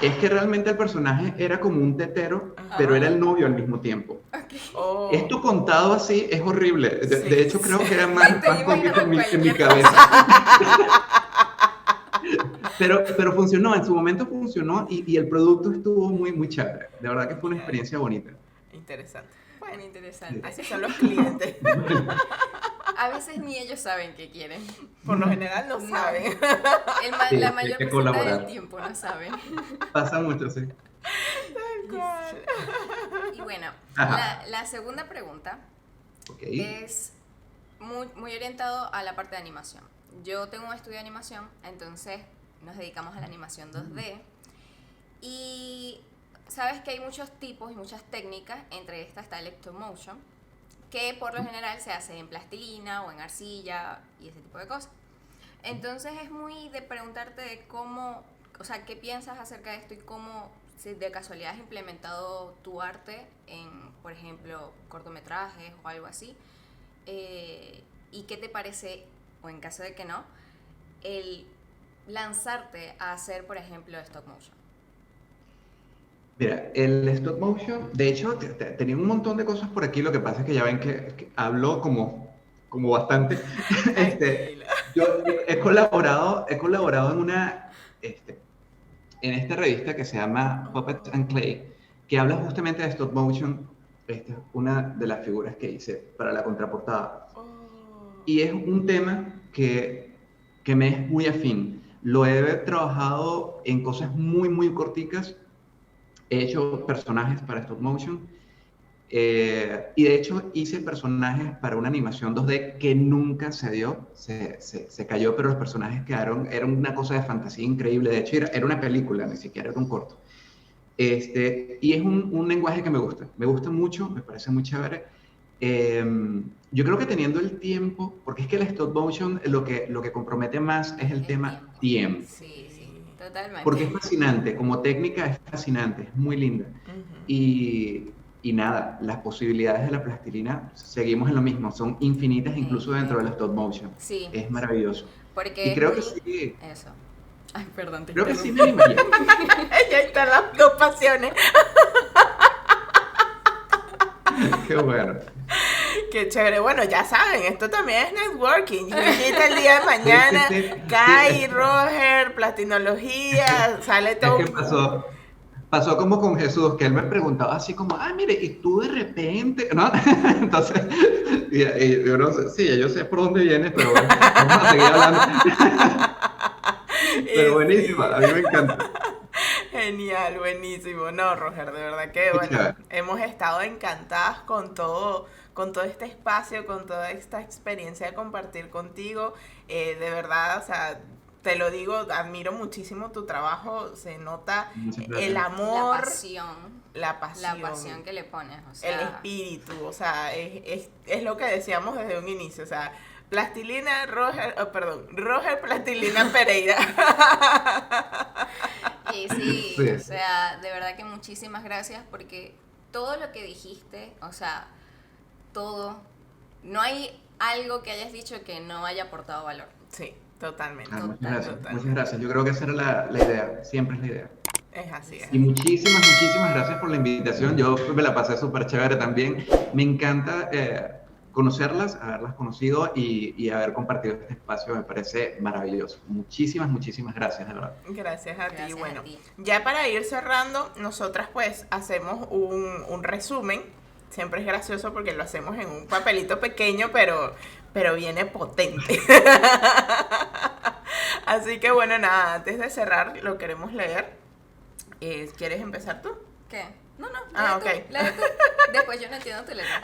S3: Es que realmente el personaje era como un tetero, pero era el novio al mismo tiempo.
S2: Oh.
S3: Esto contado así es horrible. De,
S2: Sí,
S3: de hecho, creo que era más cómico en mi
S1: cualquier
S3: cabeza. Pero funcionó, en su momento funcionó y el producto estuvo muy, muy chévere. De verdad que fue una experiencia bonita.
S2: Interesante.
S1: Bueno,
S2: Bueno,
S1: interesante.
S2: así son los clientes.
S1: A veces ni ellos saben qué quieren.
S2: Por lo general no saben.
S3: Sí,
S1: La
S3: hay
S1: mayor
S3: que
S1: porcentaje
S3: colaborar.
S1: del tiempo no saben.
S3: Pasa mucho, sí.
S2: Tal cual.
S1: Y bueno,
S3: Ajá.
S1: la segunda pregunta
S3: Ok.
S1: es muy orientado a la parte de animación. Yo tengo un estudio de animación, entonces nos dedicamos a la animación 2D. Y sabes que hay muchos tipos y muchas técnicas, entre estas está el stop motion, que por lo general se hace en plastilina o en arcilla y ese tipo de cosas. Entonces es muy de preguntarte de cómo, o sea, qué piensas acerca de esto y cómo, si de casualidad has implementado tu arte en, por ejemplo, cortometrajes o algo así. ¿Y qué te parece, o en caso de que no, el lanzarte a hacer, por ejemplo, stop motion?
S3: Mira, el stop motion, de hecho, tenía un montón de cosas por aquí, lo que pasa es que ya ven que hablo como bastante.
S2: Tranquila.
S3: Yo he colaborado en esta revista que se llama Puppets and Clay, que habla justamente de stop motion. Esta es una de las figuras que hice para la contraportada.
S2: Oh.
S3: Y es un tema que me es muy afín. Lo he trabajado en cosas muy, muy corticas. He hecho personajes para stop motion y de hecho hice personajes para una animación 2D que nunca se dio, se cayó, pero los personajes quedaron, era una cosa de fantasía increíble. De hecho era una película, ni siquiera era un corto. Y es un lenguaje que me gusta mucho, me parece muy chévere. Yo creo que teniendo el tiempo, porque es que el stop motion lo que compromete más es el tema tiempo.
S1: Sí, sí, totalmente.
S3: Porque es fascinante, como técnica es fascinante, es muy linda.
S2: Ujú.
S3: Y nada, las posibilidades de la plastilina, seguimos en lo mismo, son infinitas incluso dentro del stop motion.
S1: Sí.
S3: Es maravilloso.
S1: Porque
S3: Y creo que sí,
S1: Eso. Ay, perdón, te
S3: creo que
S1: interrumpí.
S3: sí me animaría.
S2: Ya están las dos pasiones.
S3: Qué bueno.
S2: Qué chévere. Bueno, ya saben, esto también es networking. Invita el día de mañana,
S3: Sí.
S2: Kai, Roger, Plastinología, sale todo.
S3: Es que pasó como con Jesús, que él me preguntaba así como, mire, y tú de repente, ¿no? Entonces, y yo no sé, sí, yo sé por dónde vienes, pero bueno, vamos a seguir hablando. Pero buenísimo, a mí me encanta.
S2: Genial, buenísimo. No, Roger, de verdad que
S3: Qué
S2: bueno,
S3: chévere.
S2: hemos estado encantadas con todo este espacio, con toda esta experiencia de compartir contigo. De verdad, o sea, te lo digo, admiro muchísimo tu trabajo, se nota
S3: Muchas gracias.
S2: el amor,
S1: La pasión que le pones, o sea,
S2: el espíritu, o sea, es lo que decíamos desde un inicio, o sea, Plastilina Roger, Roger Plastilina Pereira.
S1: Y sí,
S3: Sí.
S1: o sea, de verdad que muchísimas gracias porque todo lo que dijiste, o sea, todo, no hay algo que hayas dicho que no haya aportado valor.
S2: Sí, totalmente.
S3: Muchas gracias,
S2: totalmente.
S3: muchas gracias. Yo creo que esa era la idea, siempre es la idea.
S2: Es así, es.
S3: Y muchísimas gracias por la invitación. Yo me la pasé súper chévere también. Me encanta conocerlas, haberlas conocido y haber compartido este espacio. Me parece maravilloso. Muchísimas gracias, de verdad.
S2: Gracias a ti.
S1: Gracias
S2: Bueno,
S1: a ti.
S2: ya para ir cerrando, nosotras pues hacemos un resumen. Siempre es gracioso porque lo hacemos en un papelito pequeño, pero viene potente. Así que bueno, nada, antes de cerrar lo queremos leer. ¿Quieres empezar tú?
S1: ¿Qué? No,
S2: ok.
S1: Lee tú. Después yo no entiendo tu letra.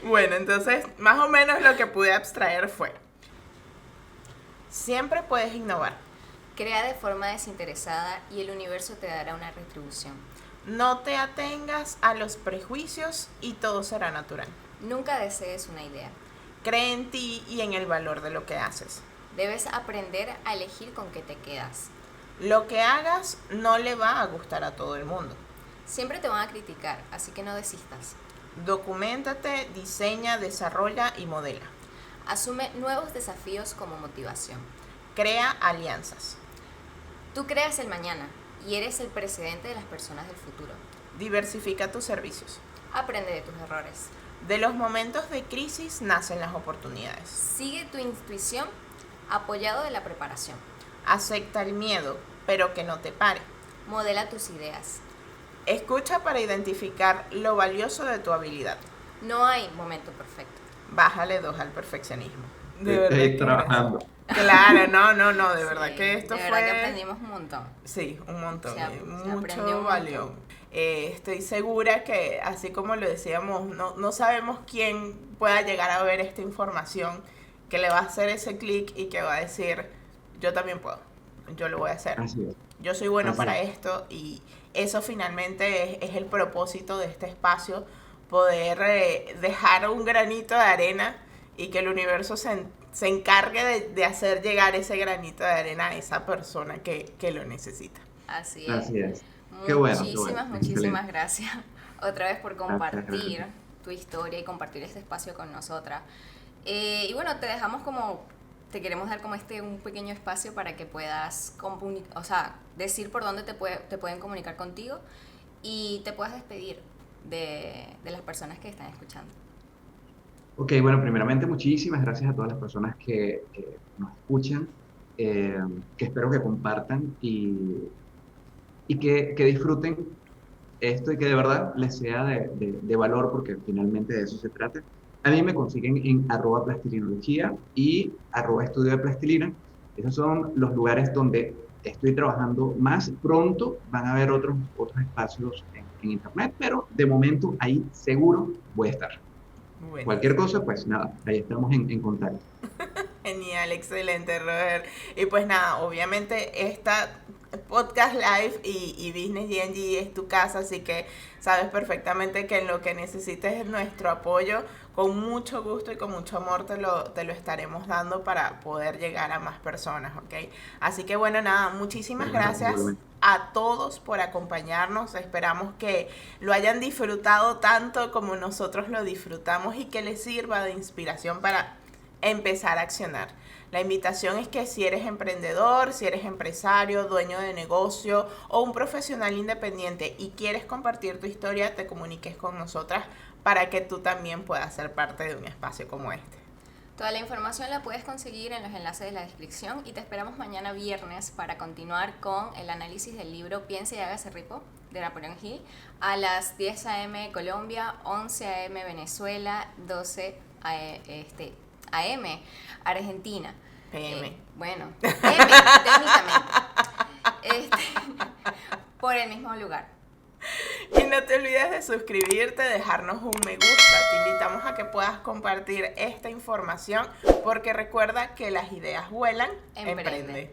S2: Bueno, entonces, más o menos lo que pude abstraer fue: siempre puedes innovar.
S1: Crea de forma desinteresada y el universo te dará una retribución.
S2: No te atengas a los prejuicios y todo será natural.
S1: Nunca desees una idea.
S2: Cree en ti y en el valor de lo que haces.
S1: Debes aprender a elegir con qué te quedas.
S2: Lo que hagas no le va a gustar a todo el mundo.
S1: Siempre te van a criticar, así que no desistas.
S2: Documéntate, diseña, desarrolla y modela.
S1: Asume nuevos desafíos como motivación.
S2: Crea alianzas.
S1: Tú creas el mañana y eres el presidente de las personas del futuro.
S2: Diversifica tus servicios.
S1: Aprende de tus errores.
S2: De los momentos de crisis nacen las oportunidades.
S1: Sigue tu intuición apoyado de la preparación.
S2: Acepta el miedo, pero que no te pare.
S1: Modela tus ideas.
S2: Escucha para identificar lo valioso de tu habilidad.
S1: No hay momento perfecto.
S2: Bájale 2 al perfeccionismo.
S3: Estoy trabajando.
S2: Claro, no, de verdad
S1: Sí,
S2: que esto
S1: de
S2: fue...
S1: verdad que aprendimos un montón.
S2: Sí, un montón,
S1: Se aprendió
S2: mucho
S1: un
S2: valió.
S1: montón.
S2: Estoy segura que, así como lo decíamos, no sabemos quién pueda llegar a ver esta información, que le va a hacer ese clic y que va a decir, yo también puedo, yo lo voy a hacer.
S3: Así es.
S2: Yo soy bueno
S3: Así
S2: para
S3: es.
S2: esto, y eso finalmente es el propósito de este espacio, poder dejar un granito de arena y que el universo se encargue de hacer llegar ese granito de arena a esa persona que lo necesita.
S1: Así es.
S3: Así es. Qué bueno, qué
S1: Muchísimas,
S3: bueno.
S1: muchísimas
S3: Excelente.
S1: gracias otra vez por compartir
S3: Gracias.
S1: tu historia y compartir este espacio con nosotras. Y bueno, te dejamos te queremos dar como un pequeño espacio para que puedas decir por dónde te pueden comunicar contigo y te puedas despedir de las personas que están escuchando.
S3: Ok, bueno, primeramente muchísimas gracias a todas las personas que nos escuchan, que espero que compartan y que disfruten esto y que de verdad les sea de valor, porque finalmente de eso se trata. A mí me consiguen en @plastilinología y @estudio de plastilina. Esos son los lugares donde estoy trabajando más. Pronto van a haber otros espacios en internet, pero de momento ahí seguro voy a estar.
S2: Bueno.
S3: Cualquier cosa, pues nada, ahí estamos en contacto.
S2: Genial, excelente, Robert. Y pues nada, obviamente esta podcast live y Business GNG es tu casa, así que sabes perfectamente que en lo que necesites nuestro apoyo, con mucho gusto y con mucho amor te lo estaremos dando para poder llegar a más personas, ¿ok? Así que bueno, nada, muchísimas gracias a todos por acompañarnos. Esperamos que lo hayan disfrutado tanto como nosotros lo disfrutamos y que les sirva de inspiración para empezar a accionar. La invitación es que si eres emprendedor, si eres empresario, dueño de negocio o un profesional independiente y quieres compartir tu historia, te comuniques con nosotras para que tú también puedas ser parte de un espacio como este.
S1: Toda la información la puedes conseguir en los enlaces de la descripción y te esperamos mañana viernes para continuar con el análisis del libro Piense y hágase rico de Napoleón Hill a las 10 a.m. Colombia, 11 a.m. Venezuela, 12 a.m. Argentina.
S2: PM.
S1: Bueno, PM, técnicamente. Por el mismo lugar.
S2: Y no te olvides de suscribirte, dejarnos un me gusta. Te invitamos a que puedas compartir esta información porque recuerda que las ideas vuelan. Emprende.